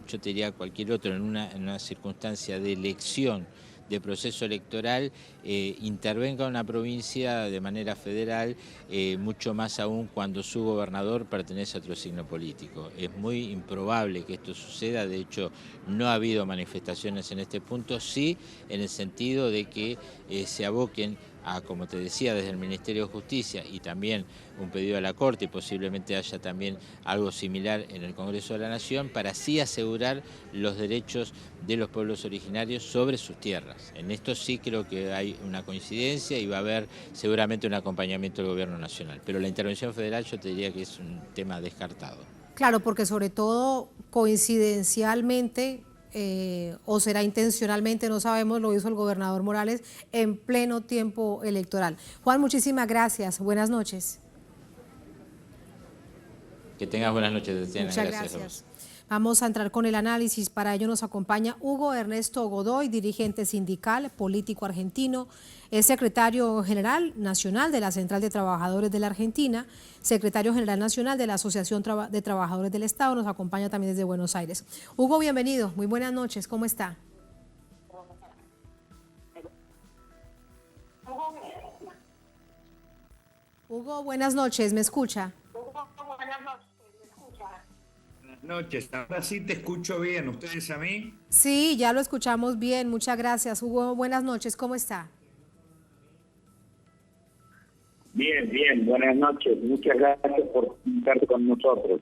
[SPEAKER 15] yo te diría cualquier otro, en una circunstancia de elección, de proceso electoral, intervenga una provincia de manera federal, mucho más aún cuando su gobernador pertenece a otro signo político. Es muy improbable que esto suceda. De hecho, no ha habido manifestaciones en este punto, sí en el sentido de que se aboquen a, como te decía, desde el Ministerio de Justicia, y también un pedido a la Corte, y posiblemente haya también algo similar en el Congreso de la Nación, para así asegurar los derechos de los pueblos originarios sobre sus tierras. En esto sí creo que hay una coincidencia y va a haber seguramente un acompañamiento del Gobierno Nacional. Pero la intervención federal yo te diría que es un tema descartado.
[SPEAKER 1] Claro, porque sobre todo coincidencialmente, o será intencionalmente, no sabemos, lo hizo el gobernador Morales en pleno tiempo electoral. Juan, muchísimas gracias. Buenas noches.
[SPEAKER 15] Que tengas buenas noches, Tatiana.
[SPEAKER 1] Muchas gracias. Vamos a entrar con el análisis. Para ello nos acompaña Hugo Ernesto Godoy, dirigente sindical, político argentino, es secretario general nacional de la Central de Trabajadores de la Argentina, secretario general nacional de la Asociación de Trabajadores del Estado. Nos acompaña también desde Buenos Aires. Hugo, bienvenido. Muy buenas noches. ¿Cómo está? Hugo, buenas noches. ¿Me escucha?
[SPEAKER 17] Buenas noches, ahora sí te escucho bien. ¿Ustedes a mí?
[SPEAKER 1] Sí, ya lo escuchamos bien. Muchas gracias. Hugo, buenas noches. ¿Cómo está?
[SPEAKER 18] Bien, bien. Buenas noches. Muchas gracias por estar con nosotros.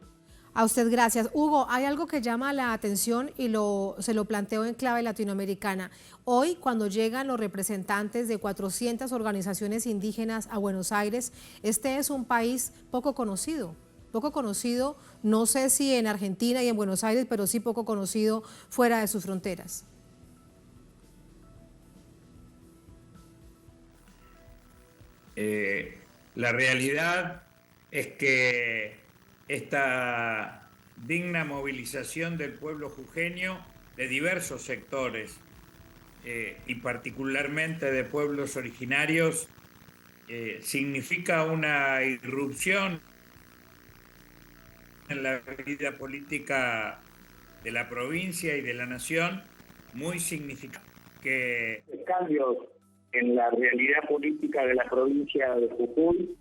[SPEAKER 1] A usted gracias. Hugo, hay algo que llama la atención y se lo planteo en clave latinoamericana. Hoy, cuando llegan los representantes de 400 organizaciones indígenas a Buenos Aires, este es un país poco conocido, no sé si en Argentina y en Buenos Aires, pero sí poco conocido fuera de sus fronteras.
[SPEAKER 17] La realidad es que esta digna movilización del pueblo jujeño de diversos sectores y particularmente de pueblos originarios significa una irrupción en la vida política de la provincia y de la nación muy significativo.
[SPEAKER 18] Cambios en la realidad política de la provincia de Jujuy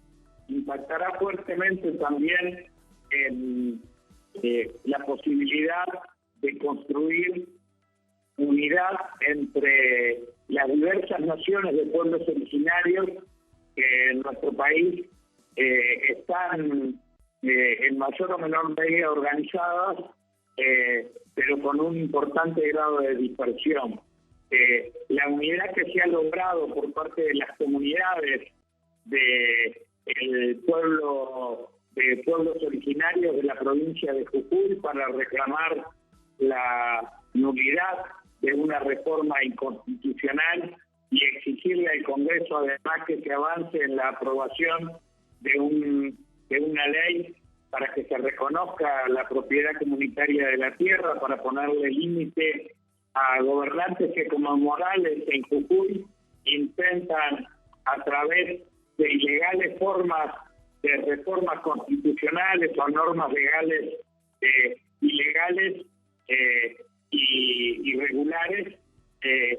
[SPEAKER 18] impactará fuertemente también en la posibilidad de construir unidad entre las diversas naciones de pueblos originarios que en nuestro país están en mayor o menor medida organizadas, pero con un importante grado de dispersión. La unidad que se ha logrado por parte de las comunidades de pueblos originarios de la provincia de Jujuy para reclamar la nulidad de una reforma inconstitucional y exigirle al Congreso además que se avance en la aprobación de una ley para que se reconozca la propiedad comunitaria de la tierra, para ponerle límite a gobernantes que como Morales en Jujuy intentan a través de ilegales formas de reformas constitucionales o normas legales ilegales y irregulares,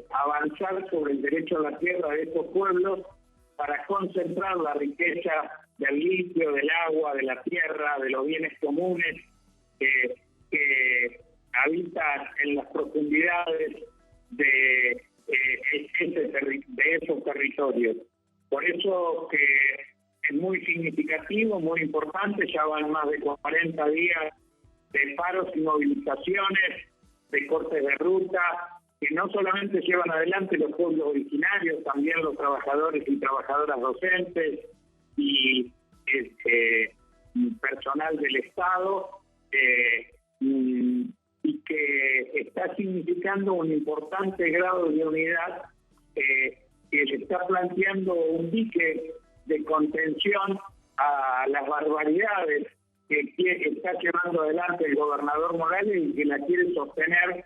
[SPEAKER 18] avanzar sobre el derecho a la tierra de estos pueblos para concentrar la riqueza del litio, del agua, de la tierra, de los bienes comunes que habitan en las profundidades de esos territorios. Por eso que es muy significativo, muy importante, ya van más de 40 días de paros y movilizaciones, de cortes de ruta, que no solamente llevan adelante los pueblos originarios, también los trabajadores y trabajadoras docentes y personal del Estado, y que está significando un importante grado de unidad que se está planteando un dique de contención a las barbaridades que está llevando adelante el gobernador Morales y que la quiere sostener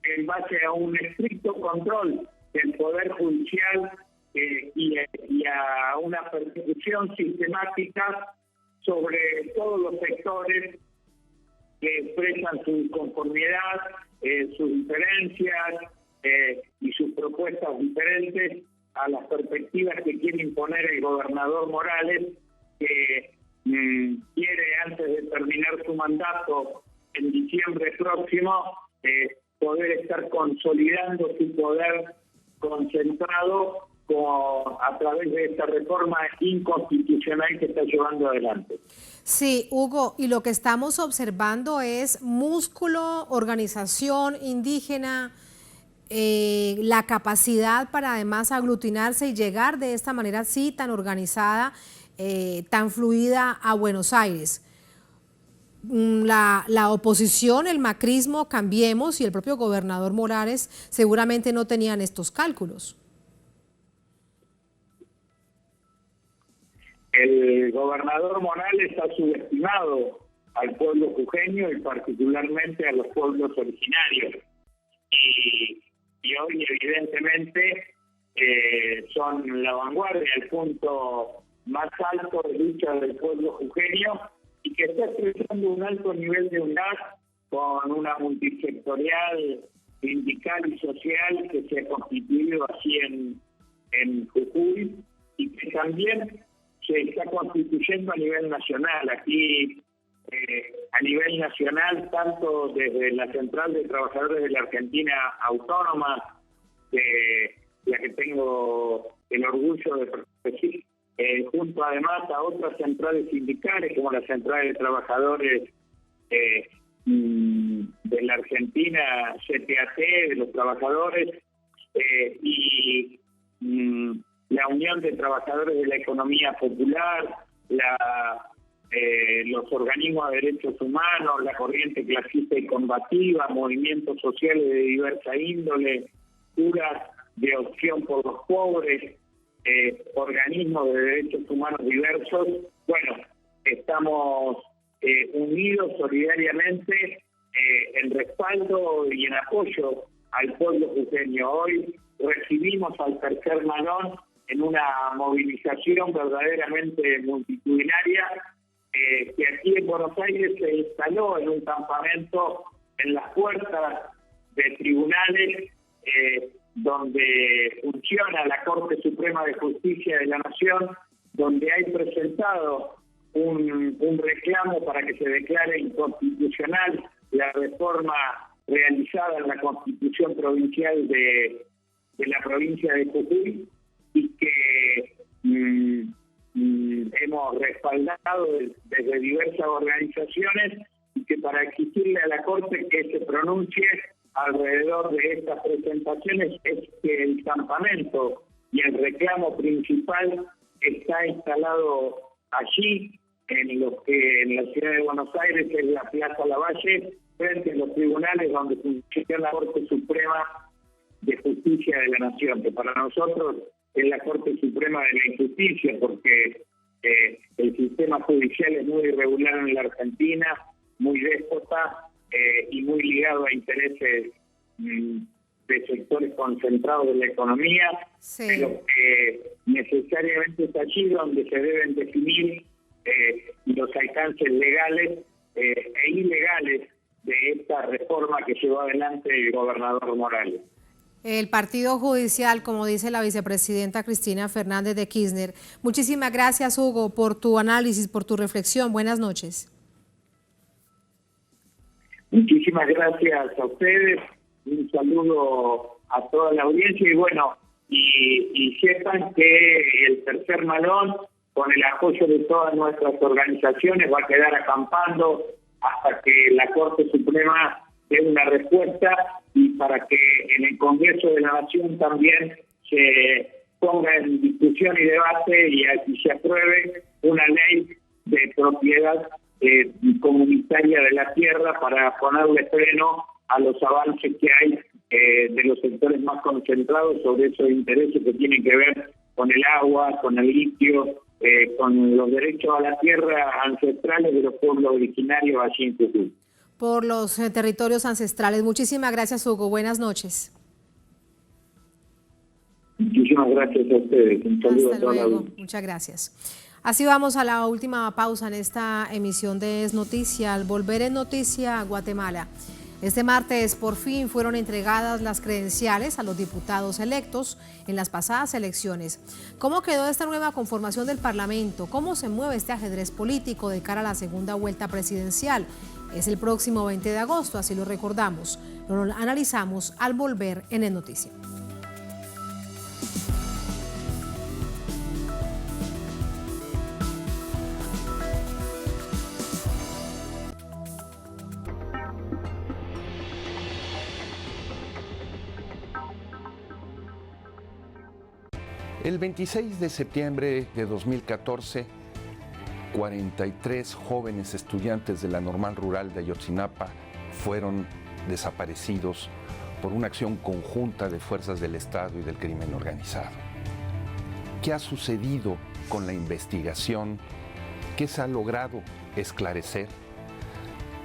[SPEAKER 18] en base a un estricto control del Poder Judicial y a una persecución sistemática sobre todos los sectores que expresan su conformidad, sus diferencias y sus propuestas diferentes a las perspectivas que quiere imponer el gobernador Morales, que quiere, antes de terminar su mandato en diciembre próximo, poder estar consolidando su poder concentrado a través de esta reforma inconstitucional que está llevando adelante.
[SPEAKER 1] Sí, Hugo, y lo que estamos observando es músculo, organización indígena, la capacidad para además aglutinarse y llegar de esta manera así tan organizada, tan fluida a Buenos Aires. La oposición, el macrismo, Cambiemos y el propio gobernador Morales seguramente no tenían estos cálculos.
[SPEAKER 18] El gobernador Morales ha subestimado al pueblo jujeño y particularmente a los pueblos originarios. Y hoy evidentemente son la vanguardia, el punto más alto de lucha del pueblo jujeño y que está expresando un alto nivel de unidad con una multisectorial, sindical y social que se ha constituido así en Jujuy y que también se está constituyendo a nivel nacional. Aquí, a nivel nacional, tanto desde la Central de Trabajadores de la Argentina Autónoma, la que tengo el orgullo de presidir, junto además a otras centrales sindicales, como la Central de Trabajadores de la Argentina, CTAT, de los trabajadores, y la Unión de Trabajadores de la Economía Popular, los organismos de derechos humanos, la corriente clasista y combativa, movimientos sociales de diversa índole, curas de opción por los pobres, organismos de derechos humanos diversos. Bueno, estamos unidos solidariamente en respaldo y en apoyo al pueblo jujeño. Hoy recibimos al tercer Malón en una movilización verdaderamente multitudinaria que aquí en Buenos Aires se instaló en un campamento en las puertas de tribunales donde funciona la Corte Suprema de Justicia de la Nación, donde hay presentado un reclamo para que se declare inconstitucional la reforma realizada en la Constitución Provincial de la provincia de Jujuy y que hemos respaldado desde diversas organizaciones y que para exigirle a la Corte que se pronuncie alrededor de estas presentaciones es que el campamento y el reclamo principal está instalado allí, en lo que en la ciudad de Buenos Aires es la Plaza Lavalle, frente a los tribunales donde funciona la Corte Suprema de Justicia de la Nación, que para nosotros es la Corte Suprema de la Injusticia, porque el sistema judicial es muy irregular en la Argentina, muy déspota y muy ligado a intereses de sectores concentrados de la economía, sí, pero que necesariamente es allí donde se deben definir los alcances legales e ilegales de esta reforma que llevó adelante el gobernador Morales.
[SPEAKER 1] El partido judicial, como dice la vicepresidenta Cristina Fernández de Kirchner. Muchísimas gracias, Hugo, por tu análisis, por tu reflexión. Buenas noches.
[SPEAKER 18] Muchísimas gracias a ustedes. Un saludo a toda la audiencia y bueno, y sepan que el tercer malón, con el apoyo de todas nuestras organizaciones, va a quedar acampando hasta que la Corte Suprema dé una respuesta y para que en el Congreso de la Nación también se ponga en discusión y debate y se apruebe una ley de propiedad comunitaria de la tierra para ponerle freno a los avances que hay de los sectores más concentrados sobre esos intereses que tienen que ver con el agua, con el litio, con los derechos a la tierra ancestrales de los pueblos originarios allí en Jujuy.
[SPEAKER 1] Por los territorios ancestrales. Muchísimas gracias, Hugo. Buenas noches.
[SPEAKER 18] Muchísimas gracias a ustedes. Un saludo
[SPEAKER 1] Hasta
[SPEAKER 18] a toda
[SPEAKER 1] luego.
[SPEAKER 18] la...
[SPEAKER 1] Muchas gracias. Así vamos a la última pausa en esta emisión de Es Noticia. Al volver en Noticia a Guatemala. Este martes por fin fueron entregadas las credenciales a los diputados electos en las pasadas elecciones. ¿Cómo quedó esta nueva conformación del Parlamento? ¿Cómo se mueve este ajedrez político de cara a la segunda vuelta presidencial? Es el próximo 20 de agosto, así lo recordamos. Lo analizamos al volver en Es Noticia.
[SPEAKER 19] El 26 de septiembre de 2014, 43 jóvenes estudiantes de la Normal Rural de Ayotzinapa fueron desaparecidos por una acción conjunta de fuerzas del Estado y del crimen organizado. ¿Qué ha sucedido con la investigación? ¿Qué se ha logrado esclarecer?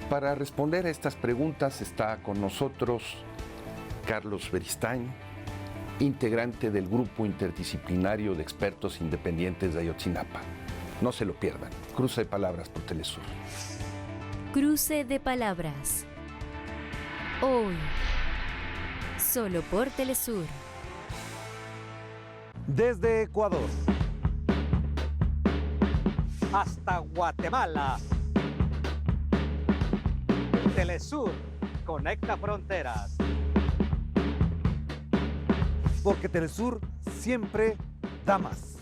[SPEAKER 19] Para responder a estas preguntas está con nosotros Carlos Beristain, integrante del Grupo Interdisciplinario de Expertos Independientes de Ayotzinapa. No se lo pierdan. Cruce de palabras por Telesur.
[SPEAKER 10] Cruce de palabras. Hoy, solo por Telesur.
[SPEAKER 20] Desde Ecuador hasta Guatemala, Telesur conecta fronteras. Porque Telesur siempre da más.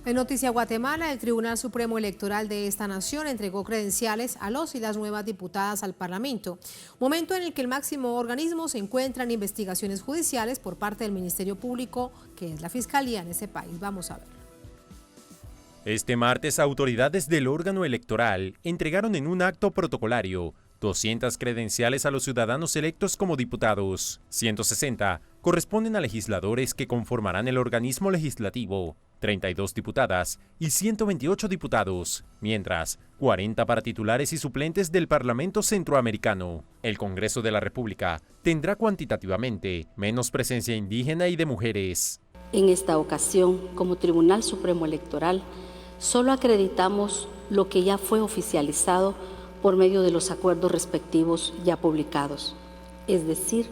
[SPEAKER 1] En Noticia Guatemala, el Tribunal Supremo Electoral de esta nación entregó credenciales a los y las nuevas diputadas al Parlamento, momento en el que el máximo organismo se encuentra en investigaciones judiciales por parte del Ministerio Público, que es la Fiscalía en ese país. Vamos a ver.
[SPEAKER 2] Este martes, autoridades del órgano electoral entregaron en un acto protocolario 200 credenciales a los ciudadanos electos como diputados. 160 corresponden a legisladores que conformarán el organismo legislativo, 32 diputadas y 128 diputados, mientras 40 para titulares y suplentes del Parlamento Centroamericano. El Congreso de la República tendrá cuantitativamente menos presencia indígena y de mujeres.
[SPEAKER 21] En esta ocasión, como Tribunal Supremo Electoral, solo acreditamos lo que ya fue oficializado por medio de los acuerdos respectivos ya publicados. Es decir,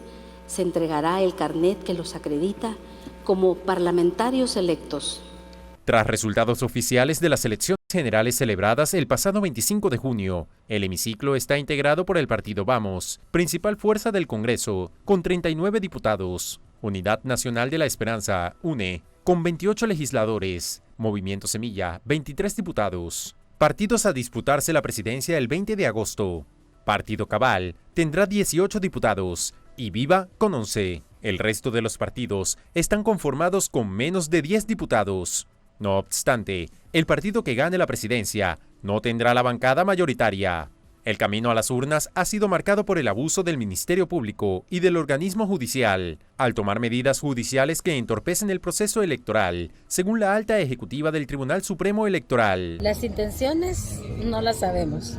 [SPEAKER 21] se entregará el carnet que los acredita como parlamentarios electos.
[SPEAKER 2] Tras resultados oficiales de las elecciones generales celebradas el pasado 25 de junio, el hemiciclo está integrado por el partido Vamos, principal fuerza del Congreso, con 39 diputados, Unidad Nacional de la Esperanza, UNE, con 28 legisladores, Movimiento Semilla, 23 diputados. Partidos a disputarse la presidencia el 20 de agosto. Partido Cabal tendrá 18 diputados y Viva con 11. El resto de los partidos están conformados con menos de 10 diputados. No obstante, el partido que gane la presidencia no tendrá la bancada mayoritaria. El camino a las urnas ha sido marcado por el abuso del Ministerio Público y del organismo judicial, al tomar medidas judiciales que entorpecen el proceso electoral, según la alta ejecutiva del Tribunal Supremo Electoral.
[SPEAKER 3] Las intenciones no las sabemos,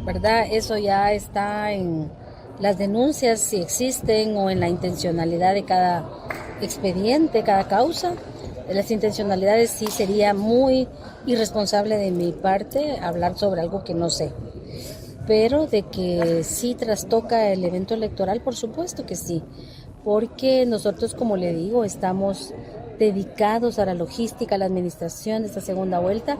[SPEAKER 3] ¿verdad? Eso ya está en las denuncias, si existen, o en la intencionalidad de cada expediente, cada causa. Las intencionalidades sí sería muy irresponsable de mi parte hablar sobre algo que no sé. Pero de que sí trastoca el evento electoral, por supuesto que sí, porque nosotros, como le digo, estamos dedicados a la logística, a la administración de esta segunda vuelta.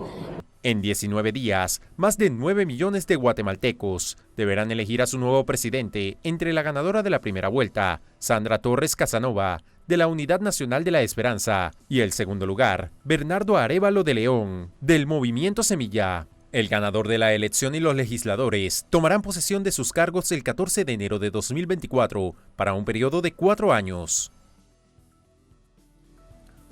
[SPEAKER 2] En 19 días, más de 9 millones de guatemaltecos deberán elegir a su nuevo presidente entre la ganadora de la primera vuelta, Sandra Torres Casanova, de la Unidad Nacional de la Esperanza, y el segundo lugar, Bernardo Arévalo de León, del Movimiento Semilla. El ganador de la elección y los legisladores tomarán posesión de sus cargos el 14 de enero de 2024 para un periodo de 4 años.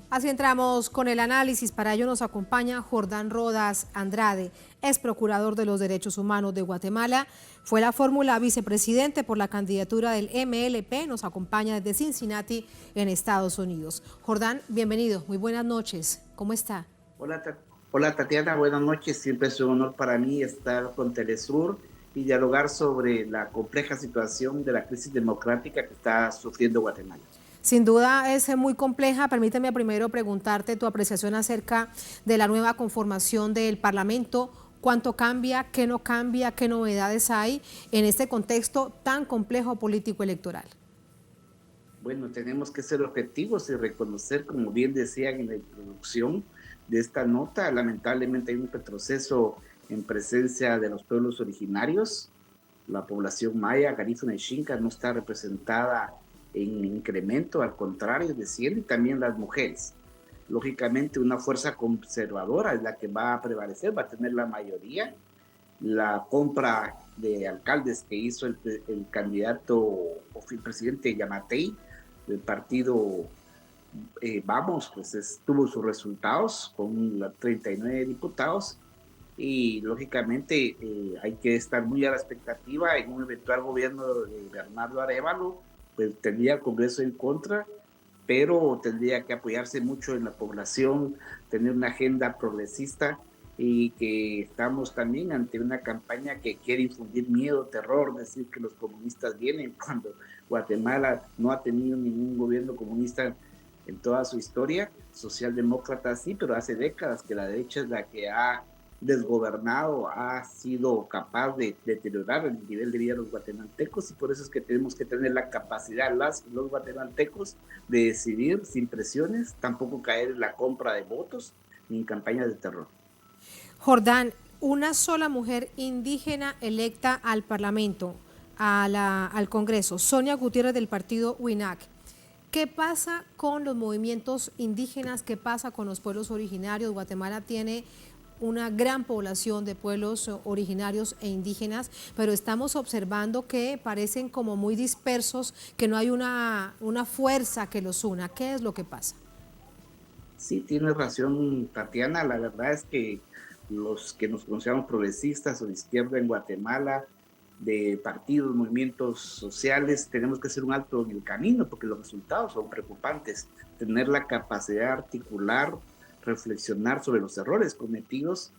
[SPEAKER 1] Así entramos con el análisis. Para ello nos acompaña Jordán Rodas Andrade, ex procurador de los Derechos Humanos de Guatemala. Fue la fórmula vicepresidente por la candidatura del MLP. Nos acompaña desde Cincinnati, en Estados Unidos. Jordán, bienvenido. Muy buenas noches. ¿Cómo está?
[SPEAKER 22] Hola Tatiana, buenas noches. Siempre es un honor para mí estar con Telesur y dialogar sobre la compleja situación de la crisis democrática que está sufriendo Guatemala.
[SPEAKER 1] Sin duda es muy compleja. Permíteme primero preguntarte tu apreciación acerca de la nueva conformación del Parlamento. ¿Cuánto cambia? ¿Qué no cambia? ¿Qué novedades hay en este contexto tan complejo político electoral?
[SPEAKER 22] Bueno, tenemos que ser objetivos y reconocer, como bien decían en la introducción de esta nota, lamentablemente hay un retroceso en presencia de los pueblos originarios. La población maya, garífuna y xinca no está representada en incremento, al contrario, desciende, y también las mujeres. Lógicamente una fuerza conservadora es la que va a prevalecer, va a tener la mayoría. La compra de alcaldes que hizo el candidato o el presidente Yamatei del partido Vamos, pues tuvo sus resultados con 39 diputados y lógicamente hay que estar muy a la expectativa en un eventual gobierno de Bernardo Arévalo. Pues tendría el Congreso en contra, pero tendría que apoyarse mucho en la población, tener una agenda progresista, y que estamos también ante una campaña que quiere infundir miedo, terror, decir que los comunistas vienen, cuando Guatemala no ha tenido ningún gobierno comunista en toda su historia. Socialdemócrata sí, pero hace décadas que la derecha es la que ha desgobernado, ha sido capaz de deteriorar el nivel de vida de los guatemaltecos, y por eso es que tenemos que tener la capacidad, los guatemaltecos, de decidir sin presiones, tampoco caer en la compra de votos ni en campañas de terror.
[SPEAKER 1] Jordán, una sola mujer indígena electa al Parlamento, al Congreso, Sonia Gutiérrez del partido WINAC. ¿Qué pasa con los movimientos indígenas? ¿Qué pasa con los pueblos originarios? Guatemala tiene una gran población de pueblos originarios e indígenas, pero estamos observando que parecen como muy dispersos, que no hay una fuerza que los una. ¿Qué es lo que pasa?
[SPEAKER 22] Sí, tienes razón, Tatiana. La verdad es que los que nos consideramos progresistas o de izquierda en Guatemala, de partidos, movimientos sociales, tenemos que hacer un alto en el camino porque los resultados son preocupantes. Tener la capacidad de articular, reflexionar sobre los errores cometidos,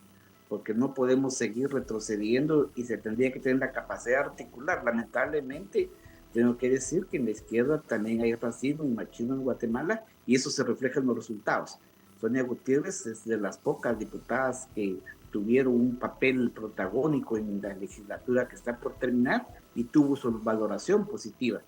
[SPEAKER 22] porque no podemos seguir retrocediendo y se tendría que tener la capacidad de articular. Lamentablemente, tengo que decir que en la izquierda también hay racismo y machismo en Guatemala, y eso se refleja en los resultados. Sonia Gutiérrez es de las pocas diputadas que tuvieron un papel protagónico en la legislatura que está por terminar y tuvo su valoración positiva.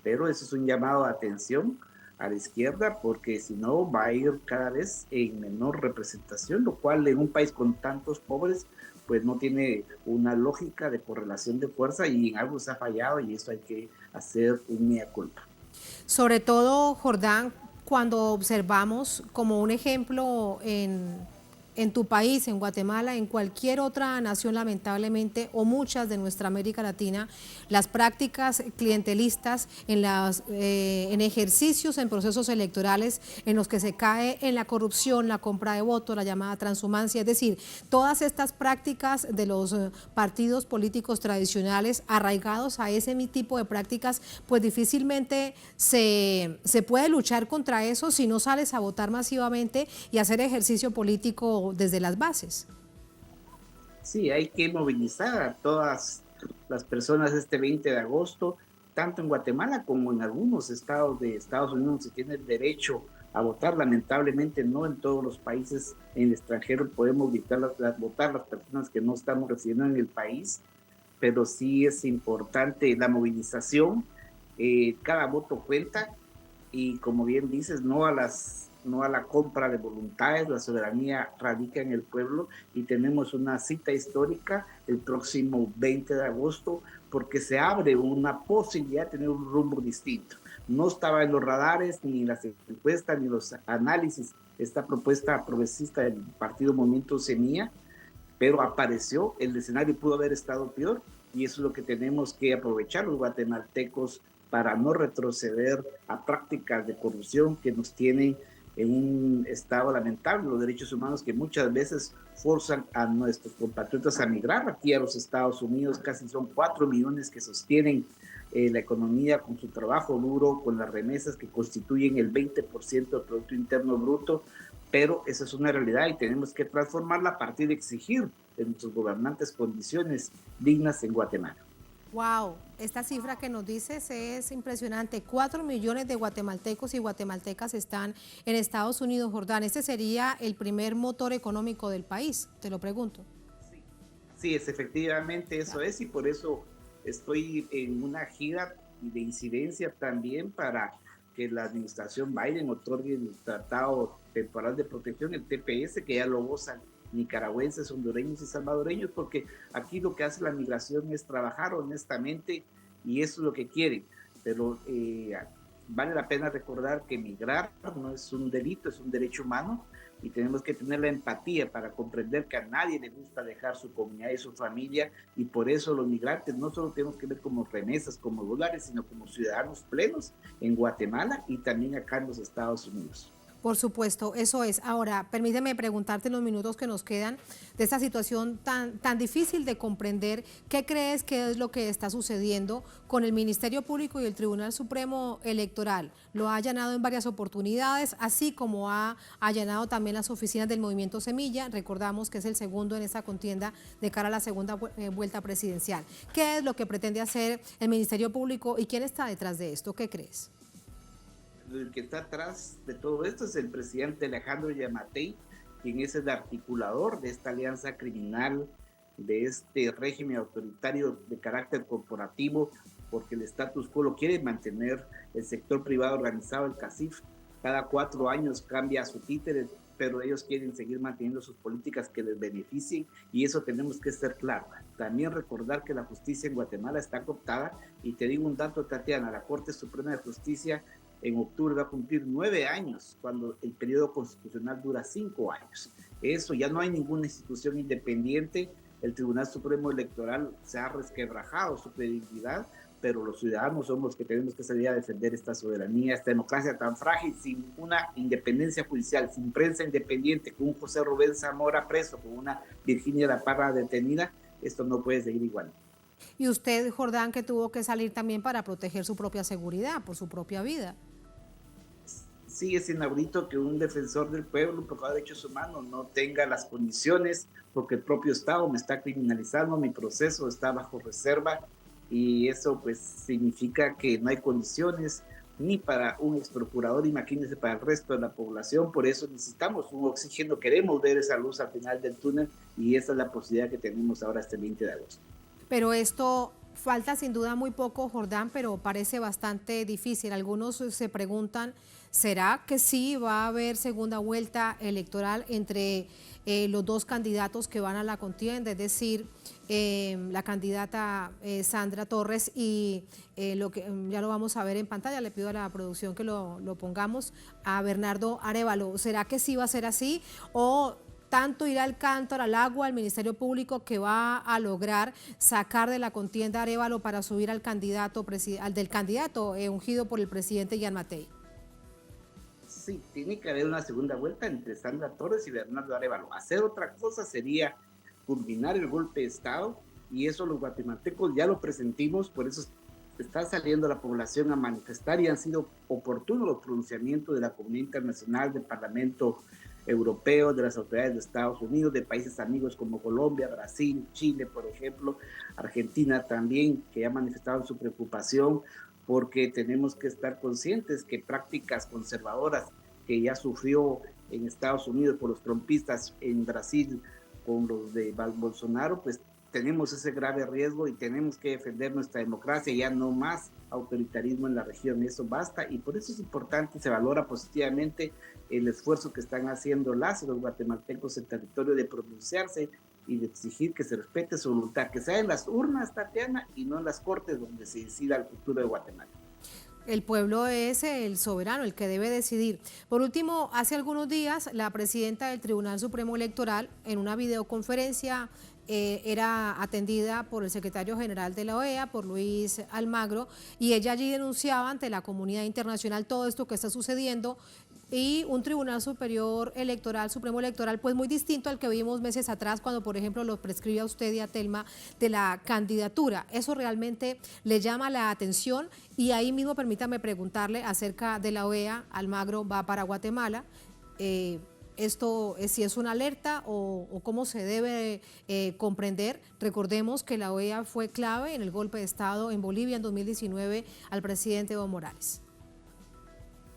[SPEAKER 22] Pero eso es un llamado a atención a la izquierda, porque si no va a ir cada vez en menor representación, lo cual en un país con tantos pobres pues no tiene una lógica de correlación de fuerza, y en algo se ha fallado, y eso hay que hacer un mea culpa.
[SPEAKER 1] Sobre todo, Jordán, cuando observamos como un ejemplo en tu país, en Guatemala, en cualquier otra nación lamentablemente, o muchas de nuestra América Latina, las prácticas clientelistas en ejercicios, en procesos electorales, en los que se cae en la corrupción, la compra de votos, la llamada transhumancia, es decir, todas estas prácticas de los partidos políticos tradicionales arraigados a ese tipo de prácticas, pues difícilmente se puede luchar contra eso si no sales a votar masivamente y hacer ejercicio político desde las bases.
[SPEAKER 22] Sí, hay que movilizar a todas las personas este 20 de agosto, tanto en Guatemala como en algunos estados de Estados Unidos se tiene el derecho a votar. Lamentablemente no en todos los países en el extranjero podemos votar las personas que no estamos residiendo en el país, pero sí es importante la movilización, cada voto cuenta, y como bien dices, no a la compra de voluntades. La soberanía radica en el pueblo, y tenemos una cita histórica el próximo 20 de agosto porque se abre una posibilidad de tener un rumbo distinto. No estaba en los radares, ni en las encuestas, ni en los análisis, esta propuesta progresista del partido Movimiento Semilla, pero apareció. El escenario pudo haber estado peor, y eso es lo que tenemos que aprovechar los guatemaltecos para no retroceder a prácticas de corrupción que nos tienen en un estado lamentable, los derechos humanos que muchas veces forzan a nuestros compatriotas a migrar aquí a los Estados Unidos. Casi son 4 millones que sostienen la economía con su trabajo duro, con las remesas que constituyen el 20% del Producto Interno Bruto, pero esa es una realidad y tenemos que transformarla a partir de exigir de nuestros gobernantes condiciones dignas en Guatemala.
[SPEAKER 1] Wow, esta cifra que nos dices es impresionante. 4 millones de guatemaltecos y guatemaltecas están en Estados Unidos, Jordán. ¿Este sería el primer motor económico del país? Te lo pregunto.
[SPEAKER 22] Sí, efectivamente eso es, y por eso estoy en una gira de incidencia también para que la administración Biden otorgue el Tratado Temporal de Protección, el TPS, que ya lo gozan nicaragüenses, hondureños y salvadoreños, porque aquí lo que hace la migración es trabajar honestamente, y eso es lo que quieren. Pero vale la pena recordar que migrar no es un delito, es un derecho humano, y tenemos que tener la empatía para comprender que a nadie le gusta dejar su comunidad y su familia, y por eso los migrantes no solo tenemos que ver como remesas, como dólares, sino como ciudadanos plenos en Guatemala y también acá en los Estados Unidos.
[SPEAKER 1] Por supuesto, eso es. Ahora, permíteme preguntarte en los minutos que nos quedan de esta situación tan difícil de comprender. ¿Qué crees que es lo que está sucediendo con el Ministerio Público y el Tribunal Supremo Electoral? Lo ha allanado en varias oportunidades, así como ha allanado también las oficinas del Movimiento Semilla. Recordamos que es el segundo en esta contienda de cara a la segunda vuelta presidencial. ¿Qué es lo que pretende hacer el Ministerio Público y quién está detrás de esto? ¿Qué crees?
[SPEAKER 22] El que está atrás de todo esto es el presidente Alejandro Yamatei, quien es el articulador de esta alianza criminal, de este régimen autoritario de carácter corporativo, porque el status quo lo quiere mantener el sector privado organizado, el CACIF. Cada 4 años cambia su títere, pero ellos quieren seguir manteniendo sus políticas que les beneficien, y eso tenemos que ser claro. También recordar que la justicia en Guatemala está cooptada, y te digo un dato, Tatiana, la Corte Suprema de Justicia en octubre va a cumplir 9 años, cuando el periodo constitucional dura 5 años. Eso, ya no hay ninguna institución independiente. El Tribunal Supremo Electoral se ha resquebrajado su credibilidad, pero los ciudadanos somos los que tenemos que salir a defender esta soberanía, esta democracia tan frágil, sin una independencia judicial, sin prensa independiente, con un José Rubén Zamora preso, con una Virginia La Parra detenida. Esto no puede seguir igual.
[SPEAKER 1] Y usted, Jordán, que tuvo que salir también para proteger su propia seguridad, por su propia vida.
[SPEAKER 22] Sí, es inaudito que un defensor del pueblo, un procurador de derechos humanos, no tenga las condiciones, porque el propio Estado me está criminalizando, mi proceso está bajo reserva, y eso pues significa que no hay condiciones ni para un exprocurador, imagínense, para el resto de la población. Por eso necesitamos un oxígeno, queremos ver esa luz al final del túnel, y esa es la posibilidad que tenemos ahora este 20 de agosto.
[SPEAKER 1] Pero esto falta sin duda muy poco, Jordán, pero parece bastante difícil. Algunos se preguntan ¿Será que sí va a haber segunda vuelta electoral entre los dos candidatos que van a la contienda, es decir, la candidata Sandra Torres y lo que ya lo vamos a ver en pantalla, le pido a la producción que lo pongamos, a Bernardo Arévalo? ¿Será que sí va a ser así o tanto irá el cántaro al agua al Ministerio Público que va a lograr sacar de la contienda a Arévalo para subir al candidato ungido por el presidente Gianmattei?
[SPEAKER 22] Sí, tiene que haber una segunda vuelta entre Sandra Torres y Bernardo Arévalo. Hacer otra cosa sería culminar el golpe de Estado, y eso los guatemaltecos ya lo presentimos, por eso está saliendo la población a manifestar, y han sido oportunos los pronunciamientos de la comunidad internacional, del Parlamento Europeo, de las autoridades de Estados Unidos, de países amigos como Colombia, Brasil, Chile, por ejemplo, Argentina también, que ha manifestado su preocupación, porque tenemos que estar conscientes que prácticas conservadoras que ya sufrió en Estados Unidos por los trumpistas, en Brasil con los de Bolsonaro, pues tenemos ese grave riesgo y tenemos que defender nuestra democracia, ya no más autoritarismo en la región, eso basta, y por eso es importante, se valora positivamente el esfuerzo que están haciendo los guatemaltecos en territorio de pronunciarse y de exigir que se respete su voluntad, que sea en las urnas, Tatiana, y no en las cortes donde se decida el futuro de Guatemala.
[SPEAKER 1] El pueblo es el soberano, el que debe decidir. Por último, hace algunos días, la presidenta del Tribunal Supremo Electoral, en una videoconferencia, era atendida por el secretario general de la OEA, por Luis Almagro, y ella allí denunciaba ante la comunidad internacional todo esto que está sucediendo, y un Tribunal Superior Electoral, Supremo Electoral, pues muy distinto al que vimos meses atrás, cuando por ejemplo lo prescribe a usted y a Telma de la candidatura. Eso realmente le llama la atención, y ahí mismo permítame preguntarle acerca de la OEA. Almagro va para Guatemala. ¿Esto si es una alerta o cómo se debe comprender? Recordemos que la OEA fue clave en el golpe de Estado en Bolivia en 2019 al presidente Evo Morales.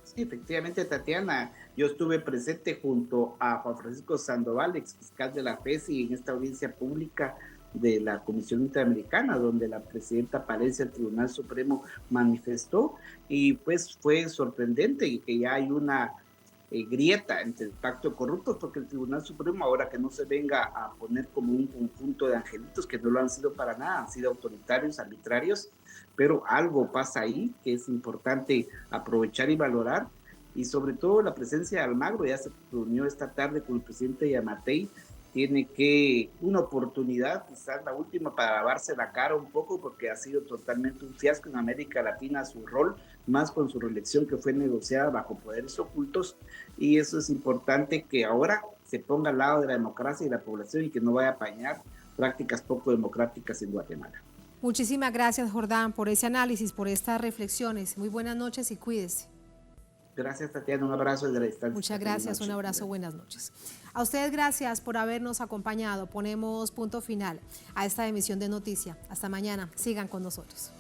[SPEAKER 22] Sí, efectivamente, Tatiana, yo estuve presente junto a Juan Francisco Sandoval, ex fiscal de la FESI, en esta audiencia pública de la Comisión Interamericana, donde la presidenta Palencia del Tribunal Supremo manifestó, y pues fue sorprendente que ya hay una grieta entre el pacto de corruptos, porque el Tribunal Supremo, ahora que no se venga a poner como un conjunto de angelitos, que no lo han sido para nada, han sido autoritarios, arbitrarios, pero algo pasa ahí que es importante aprovechar y valorar, y sobre todo la presencia de Almagro, ya se reunió esta tarde con el presidente Gianmattei, tiene que una oportunidad, quizás la última, para lavarse la cara un poco, porque ha sido totalmente un fiasco en América Latina su rol, más con su reelección que fue negociada bajo poderes ocultos, y eso es importante que ahora se ponga al lado de la democracia y la población y que no vaya a apañar prácticas poco democráticas en Guatemala.
[SPEAKER 1] Muchísimas gracias, Jordán, por ese análisis, por estas reflexiones. Muy buenas noches y cuídese.
[SPEAKER 22] Gracias, Tatiana, un abrazo desde la distancia.
[SPEAKER 1] Muchas gracias, un abrazo, buenas noches. A ustedes gracias por habernos acompañado. Ponemos punto final a esta emisión de Noticia. Hasta mañana, sigan con nosotros.